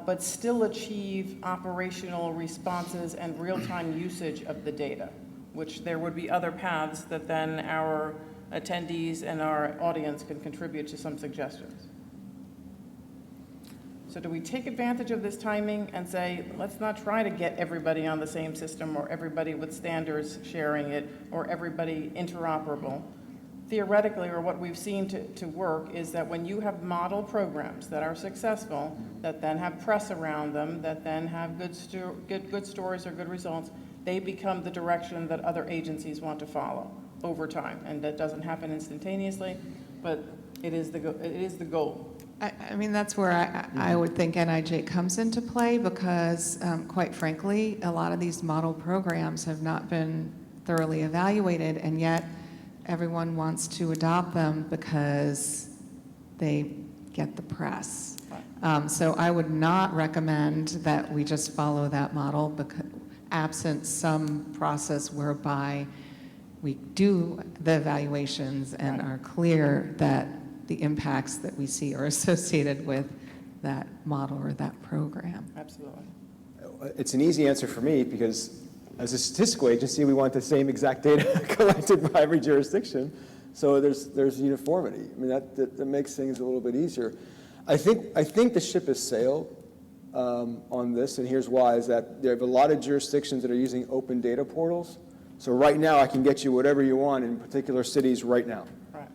Speaker 1: but still achieve operational responses and real-time usage of the data, which there would be other paths that then our attendees and our audience can contribute to some suggestions. So do we take advantage of this timing and say, let's not try to get everybody on the same system or everybody with standards sharing it or everybody interoperable? Theoretically, or what we've seen to work is that when you have model programs that are successful, that then have press around them, that then have good stories or good results, they become the direction that other agencies want to follow over time. And that doesn't happen instantaneously, but it is the goal.
Speaker 2: I mean, that's where I would think NIJ comes into play because, quite frankly, a lot of these model programs have not been thoroughly evaluated, and yet everyone wants to adopt them because they get the press. So I would not recommend that we just follow that model, because absent some process whereby we do the evaluations and are clear that the impacts that we see are associated with that model or that program.
Speaker 1: Absolutely.
Speaker 3: It's an easy answer for me because as a statistical agency, we want the same exact data collected by every jurisdiction. So there's uniformity. I mean, that makes things a little bit easier. I think the ship has sailed on this, and here's why, is that there are a lot of jurisdictions that are using open data portals. So right now, I can get you whatever you want in particular cities right now.
Speaker 1: Right.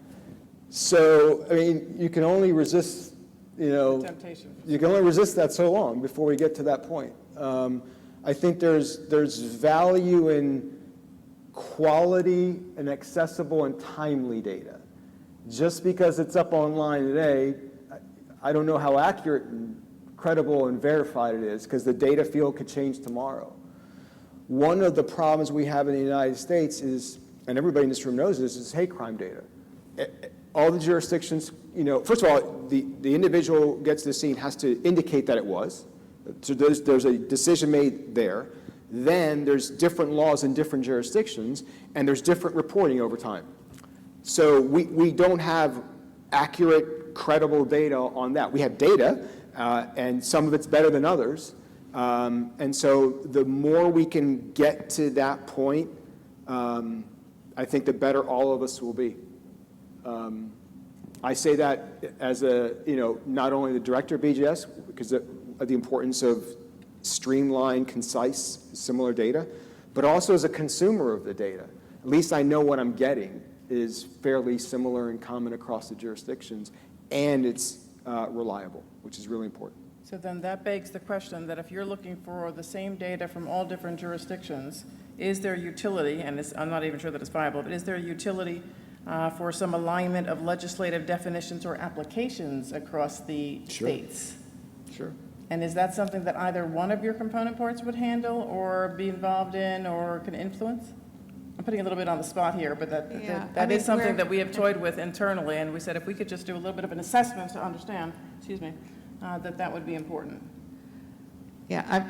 Speaker 3: So, I mean, you can only resist,
Speaker 1: The temptation.
Speaker 3: you can only resist that so long before we get to that point. I think there's value in quality and accessible and timely data. Just because it's up online today, I don't know how accurate and credible and verified it is, because the data field could change tomorrow. One of the problems we have in the United States is, and everybody in this room knows this, is hate crime data. All the jurisdictions, first of all, the individual gets to the scene has to indicate that it was. So there's a decision made there. Then there's different laws in different jurisdictions, and there's different reporting over time. So we don't have accurate, credible data on that. We have data, and some of it's better than others. And so the more we can get to that point, I think the better all of us will be. I say that as not only the director of BGS, because of the importance of streamlined, concise, similar data, but also as a consumer of the data. At least I know what I'm getting is fairly similar and common across the jurisdictions, and it's reliable, which is really important.
Speaker 1: So then that begs the question that if you're looking for the same data from all different jurisdictions, is there utility, and I'm not even sure that it's viable, but is there utility for some alignment of legislative definitions or applications across the states?
Speaker 3: Sure.
Speaker 1: And is that something that either one of your component parts would handle or be involved in or can influence? I'm putting a little bit on the spot here, but that is something that we have toyed with internally, and we said if we could just do a little bit of an assessment to understand, that would be important.
Speaker 2: Yeah,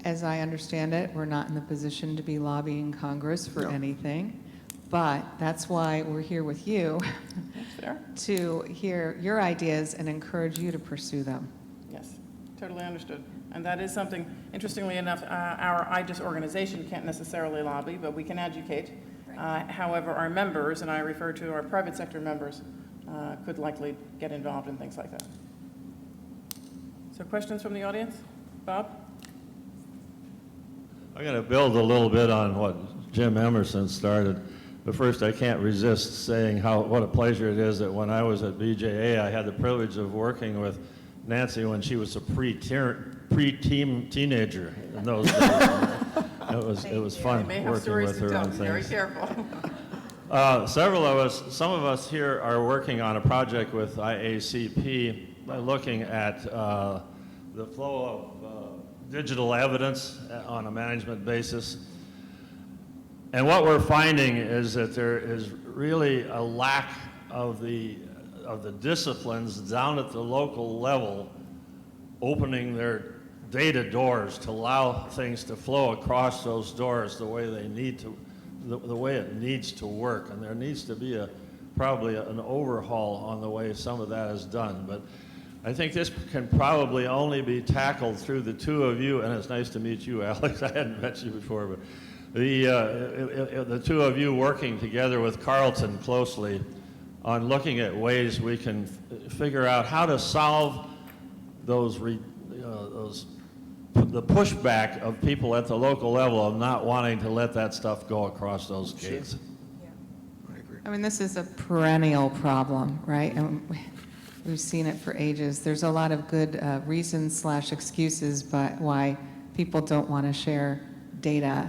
Speaker 2: as I understand it, we're not in the position to be lobbying Congress for anything, but that's why we're here with you to hear your ideas and encourage you to pursue them.
Speaker 1: Yes, totally understood. And that is something, interestingly enough, our IGES organization can't necessarily lobby, but we can educate. However, our members, and I refer to our private sector members, could likely get involved in things like that. So questions from the audience? Bob?
Speaker 5: I'm going to build a little bit on what Jim Emerson started. But first, I can't resist saying what a pleasure it is that when I was at BJA, I had the privilege of working with Nancy when she was a pre-teen teenager in those days. It was fun working with her on things.
Speaker 1: Very careful.
Speaker 5: Some of us here are working on a project with IACP looking at the flow of digital evidence on a management basis. And what we're finding is that there is really a lack of the disciplines down at the local level opening their data doors to allow things to flow across those doors the way they need to, the way it needs to work. And there needs to be probably an overhaul on the way some of that is done. But I think this can probably only be tackled through the two of you, and it's nice to meet you, Alex. I hadn't met you before, but the two of you working together with Carlton closely on looking at ways we can figure out how to solve the pushback of people at the local level of not wanting to let that stuff go across those gates.
Speaker 2: I mean, this is a perennial problem, right? And we've seen it for ages. There's a lot of good reasons/excuses but why people don't want to share data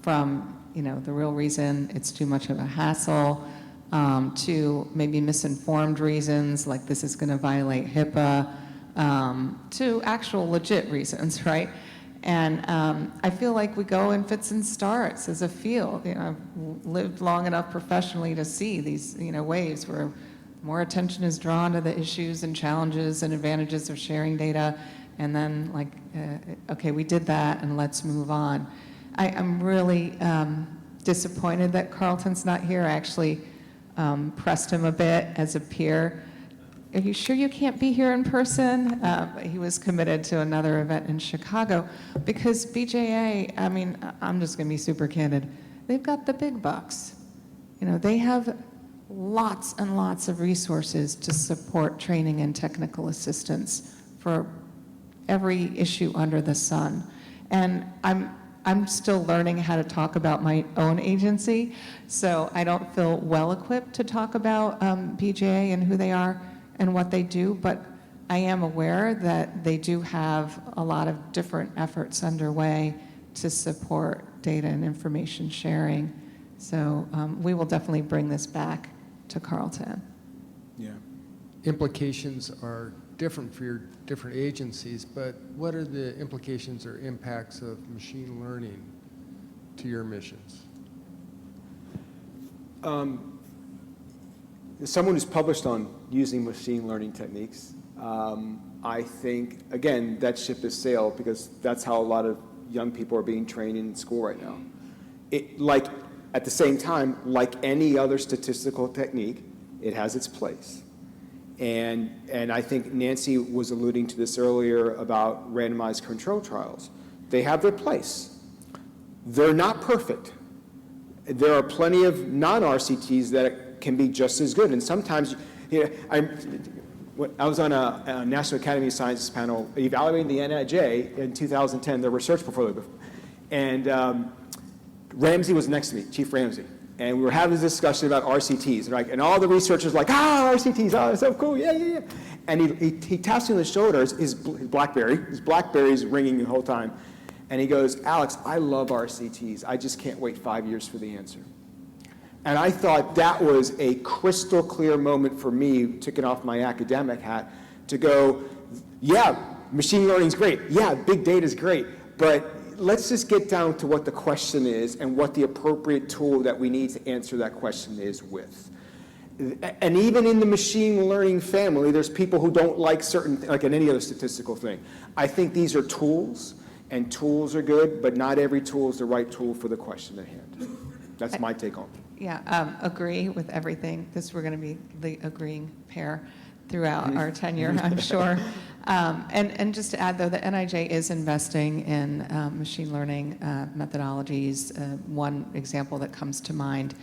Speaker 2: from, the real reason it's too much of a hassle, to maybe misinformed reasons, like this is going to violate HIPAA, to actual legit reasons, right? And I feel like we go in fits and starts as a field. You know, I've lived long enough professionally to see these, waves where more attention is drawn to the issues and challenges and advantages of sharing data, and then like, okay, we did that, and let's move on. I'm really disappointed that Carlton's not here. I actually pressed him a bit as a peer. Are you sure you can't be here in person? But he was committed to another event in Chicago because BJA, I mean, I'm just going to be super candid. They've got the big bucks. They have lots and lots of resources to support training and technical assistance for every issue under the sun. And I'm still learning how to talk about my own agency, so I don't feel well equipped to talk about BJA and who they are and what they do, but I am aware that they do have a lot of different efforts underway to support data and information sharing. So we will definitely bring this back to Carlton.
Speaker 3: Yeah.
Speaker 6: Implications are different for your different agencies, but what are the implications or impacts of machine learning to your missions?
Speaker 3: As someone who's published on using machine learning techniques, I think, again, that ship has sailed because that's how a lot of young people are being trained in school right now. At the same time, like any other statistical technique, it has its place. And I think Nancy was alluding to this earlier about randomized control trials. They have their place. They're not perfect. There are plenty of non-RCTs that can be just as good. And sometimes, I was on a National Academy of Sciences panel evaluating the NIJ in 2010, their research portfolio. And Ramsey was next to me, Chief Ramsey. And we were having this discussion about RCTs. And all the researchers were like, RCTs, that's so cool, yeah. And he taps me on the shoulder, his BlackBerry's ringing the whole time. And he goes, Alex, I love RCTs. I just can't wait 5 years for the answer. And I thought that was a crystal clear moment for me, taking off my academic hat, to go, yeah, machine learning's great. Yeah, big data's great. But let's just get down to what the question is and what the appropriate tool that we need to answer that question is with. And even in the machine learning family, there's people who don't like certain, like in any other statistical thing. I think these are tools, and tools are good, but not every tool is the right tool for the question at hand. That's my take on it.
Speaker 2: Yeah, agree with everything. We're going to be the agreeing pair throughout our tenure, I'm sure. And just to add, though, the NIJ is investing in machine learning methodologies. One example that comes to mind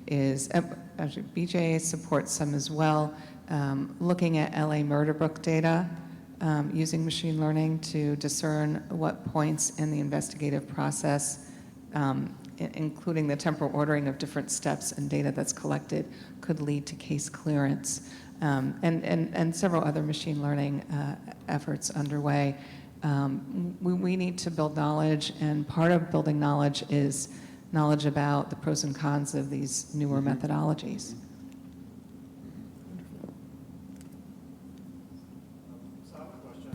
Speaker 2: is, actually, BJA supports some as well, looking at LA murder book data, using machine learning to discern what points in the investigative process, including the temporal ordering of different steps and data that's collected, could lead to case clearance. And several other machine learning efforts underway. We need to build knowledge, and part of building knowledge is knowledge about the pros and cons of these newer methodologies.
Speaker 7: So I have a question.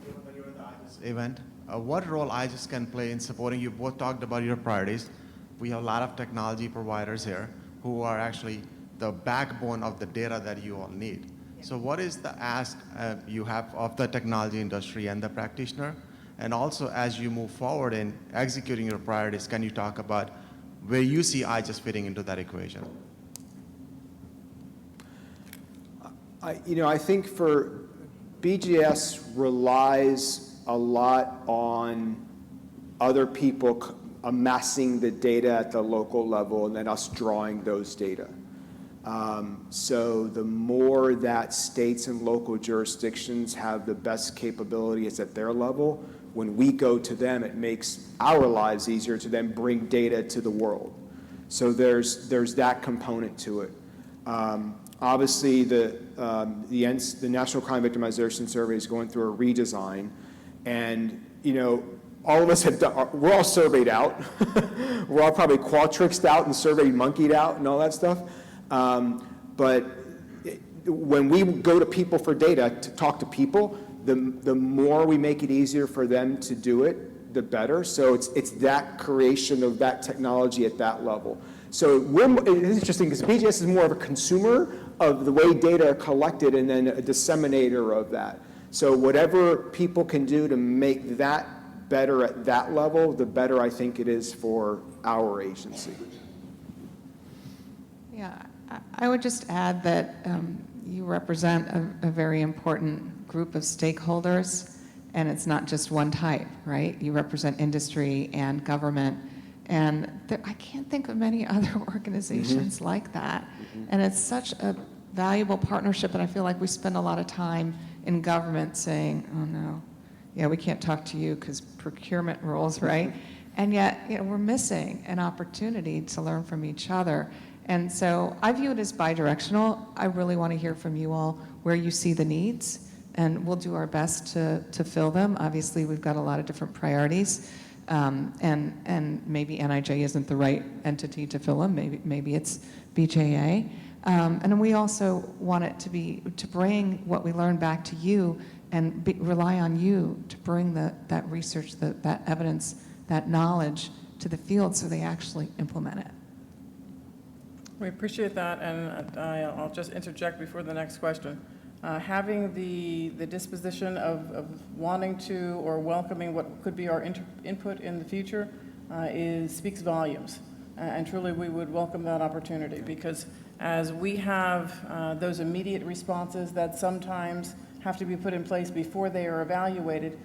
Speaker 7: Given that you're at the IGES event, what role IGES can play in supporting you? Both talked about your priorities. We have a lot of technology providers here who are actually the backbone of the data that you all need. So what is the ask you have of the technology industry and the practitioner? And also, as you move forward in executing your priorities, can you talk about where you see IGES fitting into that equation?
Speaker 3: I think for BGS relies a lot on other people amassing the data at the local level and then us drawing those data. So the more that states and local jurisdictions have the best capabilities at their level, when we go to them, it makes our lives easier to then bring data to the world. So there's that component to it. Obviously, the National Crime Victimization Survey is going through a redesign, and all of us we're all surveyed out. We're all probably Qualtricsed out and survey monkeyed out and all that stuff. But when we go to people for data, to talk to people, the more we make it easier for them to do it, the better. So it's that creation of that technology at that level. So it's interesting because BGS is more of a consumer of the way data are collected and then a disseminator of that. So whatever people can do to make that better at that level, the better I think it is for our agency.
Speaker 2: Yeah, I would just add that you represent a very important group of stakeholders, and it's not just one type, right? You represent industry and government, and I can't think of many other organizations like that. And it's such a valuable partnership, and I feel like we spend a lot of time in government saying, oh no, yeah, we can't talk to you because procurement rules, right? And yet, we're missing an opportunity to learn from each other. And so I view it as bidirectional. I really want to hear from you all where you see the needs, and we'll do our best to fill them. Obviously, we've got a lot of different priorities, and maybe NIJ isn't the right entity to fill them. Maybe it's BJA. And we also want it to bring what we learn back to you and rely on you to bring that research, that evidence, that knowledge to the field so they actually implement it.
Speaker 1: We appreciate that, and I'll just interject before the next question. Having the disposition of wanting to or welcoming what could be our input in the future speaks volumes, and truly we would welcome that opportunity, because as we have those immediate responses that sometimes have to be put in place before they are evaluated,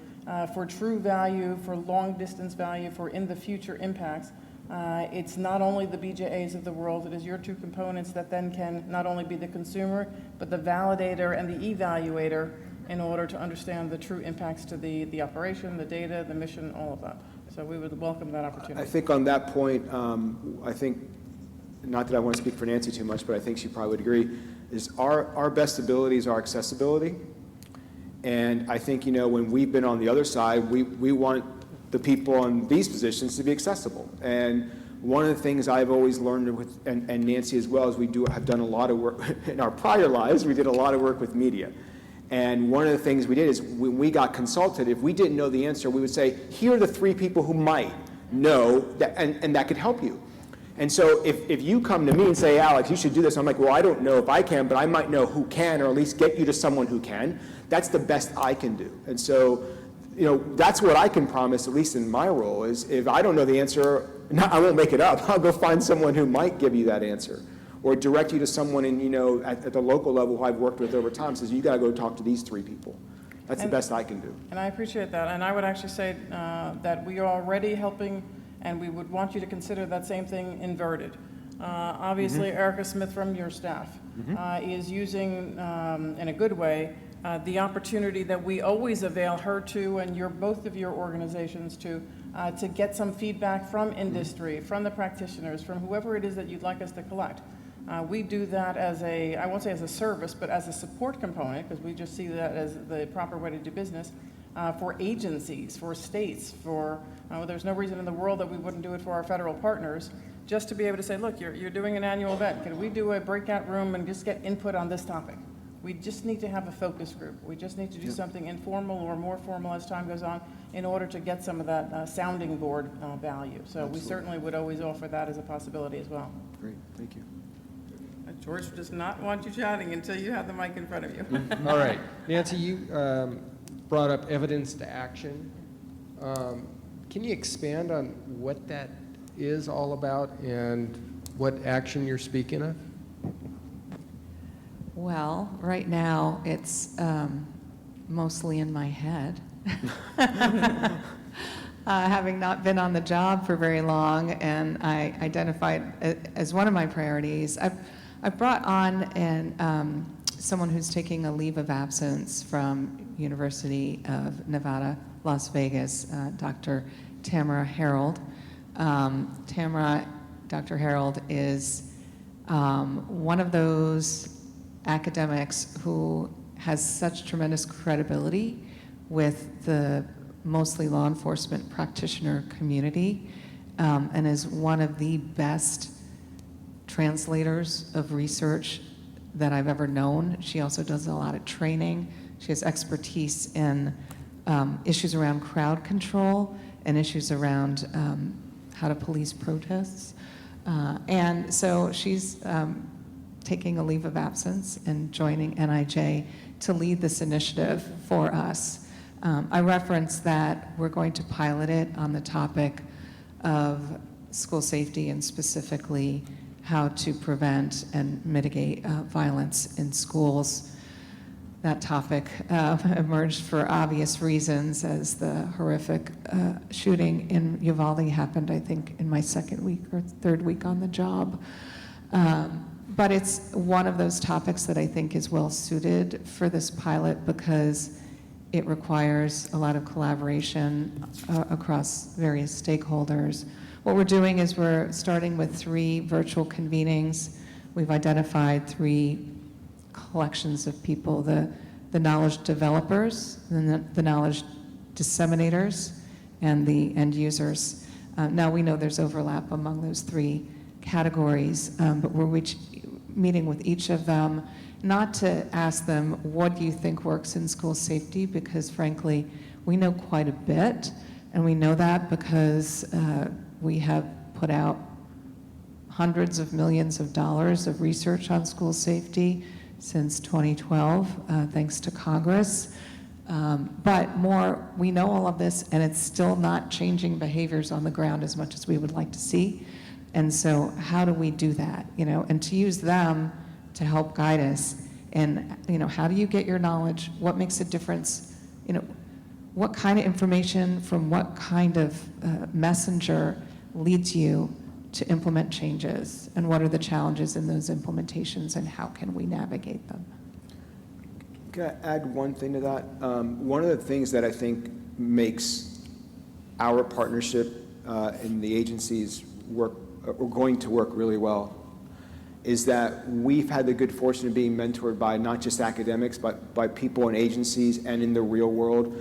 Speaker 1: for true value, for long distance value, for in the future impacts, it's not only the BJAs of the world, it is your two components that then can not only be the consumer, but the validator and the evaluator in order to understand the true impacts to the operation, the data, the mission, all of that. So we would welcome that opportunity.
Speaker 3: I think on that point, I think, not that I want to speak for Nancy too much, but I think she probably would agree, is our best ability is our accessibility. And I think, when we've been on the other side, we want the people on these positions to be accessible. And one of the things I've always learned with, and Nancy as well, is we have done a lot of work in our prior lives. We did a lot of work with media. And one of the things we did is when we got consulted, if we didn't know the answer, we would say, here are the 3 people who might know that, and that could help you. And so if you come to me and say, Alex, you should do this, I'm like, well, I don't know if I can, but I might know who can, or at least get you to someone who can. That's the best I can do. And so, that's what I can promise, at least in my role, is if I don't know the answer, I won't make it up. I'll go find someone who might give you that answer, or direct you to someone at the local level who I've worked with over time, says, you got to go talk to these 3 people. That's the best I can do.
Speaker 1: And I appreciate that. And I would actually say that we are already helping, and we would want you to consider that same thing inverted. Obviously, Erica Smith from your staff is using, in a good way, the opportunity that we always avail her to, and both of your organizations to get some feedback from industry, from the practitioners, from whoever it is that you'd like us to collect. We do that as I won't say as a service, but as a support component, because we just see that as the proper way to do business, for agencies, for states, there's no reason in the world that we wouldn't do it for our federal partners, just to be able to say, look, you're doing an annual event. Can we do a breakout room and just get input on this topic? We just need to have a focus group. We just need to do something informal or more formal as time goes on in order to get some of that sounding board value. So we certainly would always offer that as a possibility as well.
Speaker 3: Great, thank you.
Speaker 1: George does not want you chatting until you have the mic in front of you.
Speaker 6: All right. Nancy, you brought up evidence to action. Can you expand on what that is all about and what action you're speaking of?
Speaker 2: Well, right now, it's mostly in my head. Having not been on the job for very long, and I identified as one of my priorities, I've brought on someone who's taking a leave of absence from University of Nevada, Las Vegas, Dr. Tamara Harold. Dr. Harold is one of those academics who has such tremendous credibility with the mostly law enforcement practitioner community, and is one of the best translators of research that I've ever known. She also does a lot of training. She has expertise in issues around crowd control and issues around how to police protests. And so she's taking a leave of absence and joining NIJ to lead this initiative for us. I referenced that we're going to pilot it on the topic of school safety and specifically how to prevent and mitigate violence in schools. That topic emerged for obvious reasons as the horrific shooting in Uvalde happened, I think, in my second week or third week on the job. But it's one of those topics that I think is well suited for this pilot because it requires a lot of collaboration across various stakeholders. What we're doing is we're starting with 3 virtual convenings. We've identified 3 collections of people, the knowledge developers, and the knowledge disseminators, and the end users. Now we know there's overlap among those 3 categories, but we're meeting with each of them, not to ask them, what do you think works in school safety? Because frankly, we know quite a bit, and we know that because we have put out hundreds of millions of dollars of research on school safety since 2012, thanks to Congress. But more, we know all of this, and it's still not changing behaviors on the ground as much as we would like to see. And so how do we do that, and to use them to help guide us? And, how do you get your knowledge? What makes a difference? What kind of information from what kind of messenger leads you to implement changes? And what are the challenges in those implementations, and how can we navigate them?
Speaker 3: Can I add one thing to that? One of the things that I think makes our partnership in the agencies going to work really well is that we've had the good fortune of being mentored by not just academics, but by people in agencies and in the real world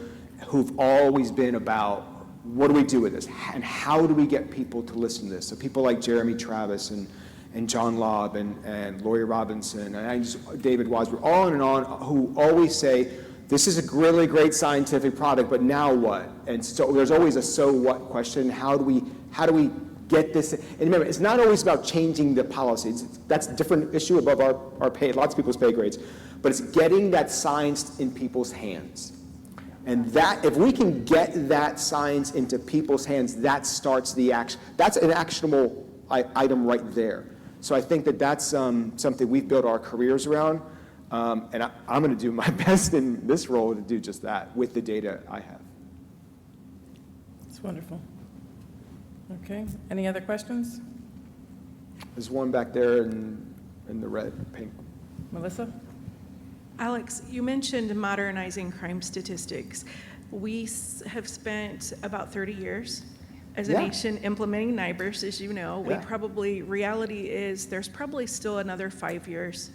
Speaker 3: who've always been about, what do we do with this? And how do we get people to listen to this? So people like Jeremy Travis and John Lobb and Lori Robinson and David Wadsworth, on and on, who always say, this is a really great scientific product, but now what? And so there's always a so what question. How do we get this? And remember, it's not always about changing the policies. That's a different issue above our pay, lots of people's pay grades. But it's getting that science in people's hands. And that, if we can get that science into people's hands, that starts the action. That's an actionable item right there. So I think that's something we've built our careers around. And I'm going to do my best in this role to do just that with the data I have.
Speaker 1: It's wonderful. Okay, any other questions?
Speaker 3: There's one back there in the red, pink.
Speaker 1: Melissa?
Speaker 8: Alex, you mentioned modernizing crime statistics. We have spent about 30 years as a nation implementing NIBRS, as you know. Reality is there's probably still another 5 years,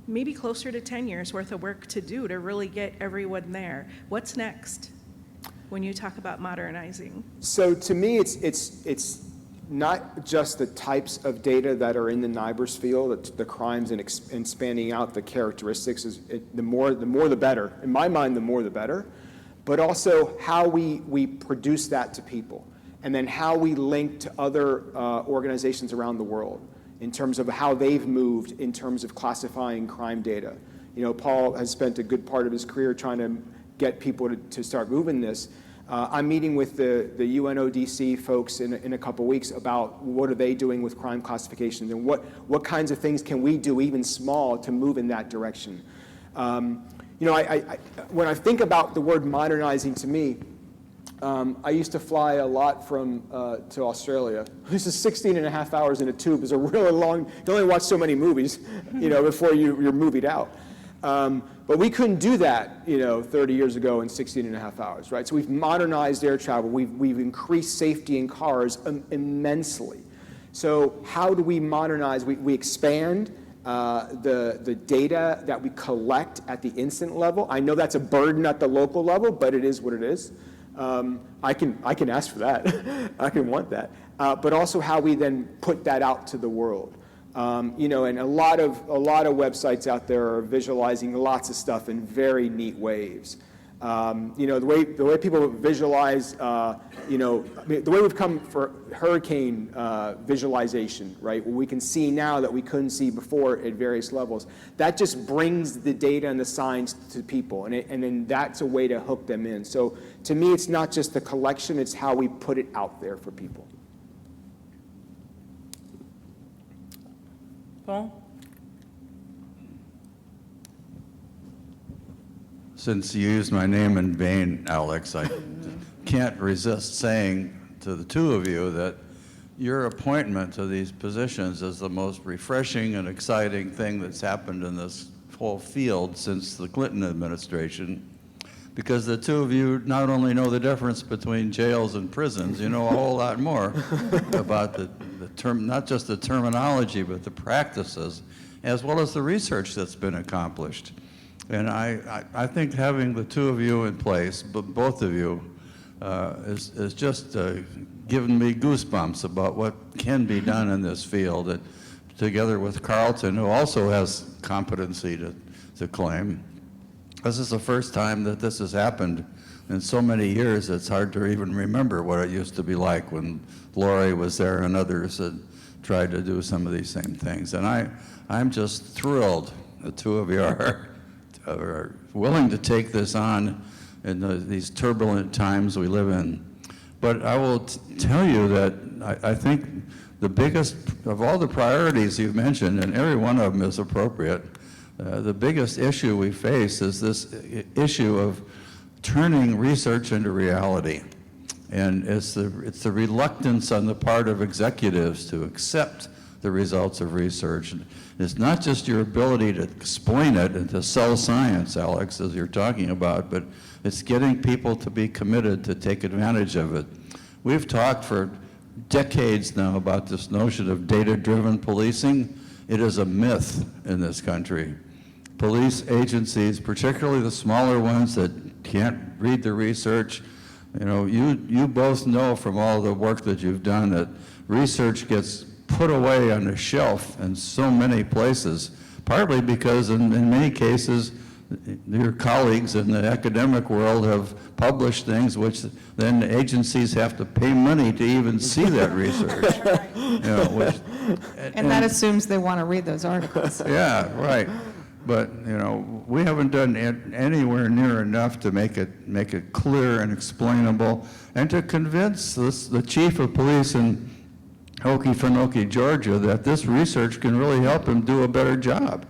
Speaker 8: maybe closer to 10 years worth of work to do to really get everyone there. What's next when you talk about modernizing?
Speaker 3: So to me, it's not just the types of data that are in the NIBRS field, the crimes and spanning out the characteristics. The more the better. In my mind, the more the better. But also how we produce that to people, and then how we link to other organizations around the world in terms of how they've moved in terms of classifying crime data. Paul has spent a good part of his career trying to get people to start moving this. I'm meeting with the UNODC folks in a couple weeks about what are they doing with crime classifications and what kinds of things can we do, even small, to move in that direction. When I think about the word modernizing, to me, I used to fly a lot to Australia. This is 16 and a half hours in a tube. It's a really long, you only watch so many movies, before you're movied out. But we couldn't do that, 30 years ago in 16 and a half hours, right? So we've modernized air travel. We've increased safety in cars immensely. So how do we modernize? We expand the data that we collect at the instant level. I know that's a burden at the local level, but it is what it is. I can ask for that. I can want that. But also how we then put that out to the world. You know, and a lot of websites out there are visualizing lots of stuff in very neat ways. You know, the way people visualize, you know, I mean, the way we've come for hurricane visualization, right? Where we can see now that we couldn't see before at various levels. That just brings the data and the signs to people, and then that's a way to hook them in. So to me, it's not just the collection; it's how we put it out there for people.
Speaker 1: Paul?
Speaker 9: Since you used my name in vain, Alex, I can't resist saying to the two of you that your appointment to these positions is the most refreshing and exciting thing that's happened in this whole field since the Clinton administration, because the two of you not only know the difference between jails and prisons, you know a whole lot more about the term, not just the terminology, but the practices, as well as the research that's been accomplished. And I think having the two of you in place, but both of you, is just giving me goosebumps about what can be done in this field, and together with Carlton, who also has competency to claim. This is the first time that this has happened in so many years, it's hard to even remember what it used to be like when Lori was there and others had tried to do some of these same things. And I'm just thrilled the two of you are willing to take this on in these turbulent times we live in. But I will tell you that I think the biggest of all the priorities you've mentioned, and every one of them is appropriate, the biggest issue we face is this issue of turning research into reality. And it's the reluctance on the part of executives to accept the results of research. It's not just your ability to explain it and to sell science, Alex, as you're talking about, but it's getting people to be committed to take advantage of it. We've talked for decades now about this notion of data-driven policing. It is a myth in this country. Police agencies, particularly the smaller ones that can't read the research, you know, you both know from all the work that you've done that research gets put away on the shelf in so many places, partly because in many cases your colleagues in the academic world have published things which then agencies have to pay money to even see that research. You know,
Speaker 2: And that assumes they want to read those articles.
Speaker 9: yeah, right. But you know, we haven't done anywhere near enough to make it clear and explainable, and to convince the chief of police in Okefenokee, Georgia, that this research can really help him do a better job.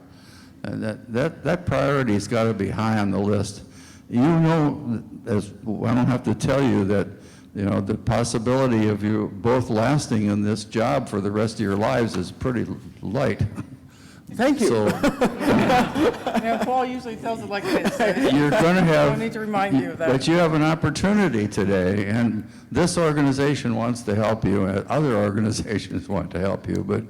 Speaker 9: And that priority's got to be high on the list. You know, I don't have to tell you that, you know, the possibility of you both lasting in this job for the rest of your lives is pretty light.
Speaker 3: Thank you.
Speaker 9: So,
Speaker 1: Paul usually tells it like it is.
Speaker 9: you're going to have.
Speaker 1: I don't need to remind you of that.
Speaker 9: But you have an opportunity today, and this organization wants to help you, and other organizations want to help you, but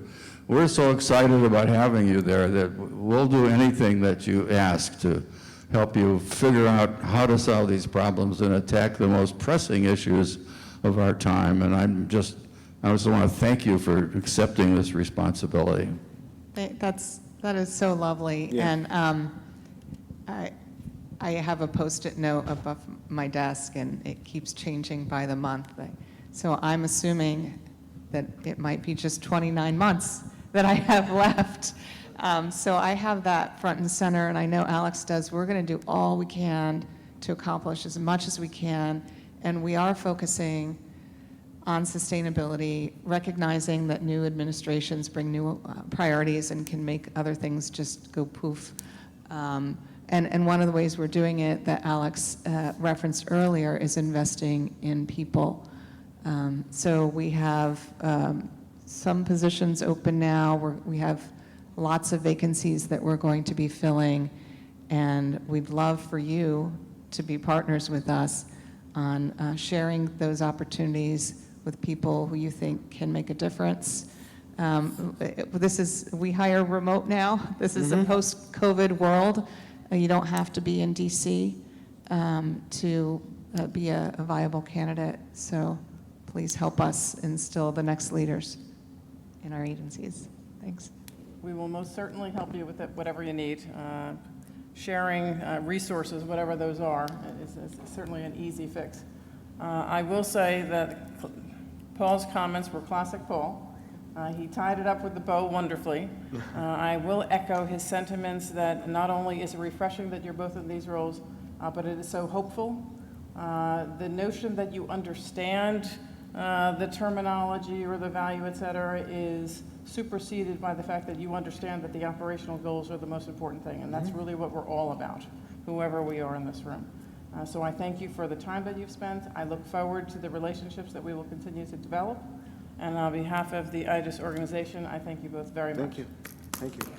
Speaker 9: we're so excited about having you there that we'll do anything that you ask to help you figure out how to solve these problems and attack the most pressing issues of our time. And I just want to thank you for accepting this responsibility.
Speaker 2: That is so lovely.
Speaker 3: Yeah.
Speaker 2: And I have a Post-it note above my desk, and it keeps changing by the month. So I'm assuming that it might be just 29 months that I have left. So I have that front and center, and I know Alex does. We're going to do all we can to accomplish as much as we can, and we are focusing on sustainability, recognizing that new administrations bring new priorities and can make other things just go poof. And one of the ways we're doing it that Alex referenced earlier is investing in people. So we have some positions open now. We have lots of vacancies that we're going to be filling, and we'd love for you to be partners with us on sharing those opportunities with people who you think can make a difference. We hire remote now. This is a post-COVID world. You don't have to be in DC to be a viable candidate. So please help us instill the next leaders in our agencies. Thanks.
Speaker 1: we will most certainly help you with it, whatever you need. Sharing resources, whatever those are, is certainly an easy fix. I will say that Paul's comments were classic Paul. He tied it up with the bow wonderfully. I will echo his sentiments that not only is it refreshing that you're both in these roles, but it is so hopeful. The notion that you understand the terminology or the value, et cetera, is superseded by the fact that you understand that the operational goals are the most important thing, and that's really what we're all about, whoever we are in this room. So I thank you for the time that you've spent. I look forward to the relationships that we will continue to develop. And on behalf of the IGES organization, I thank you both very much.
Speaker 3: Thank you. Thank you.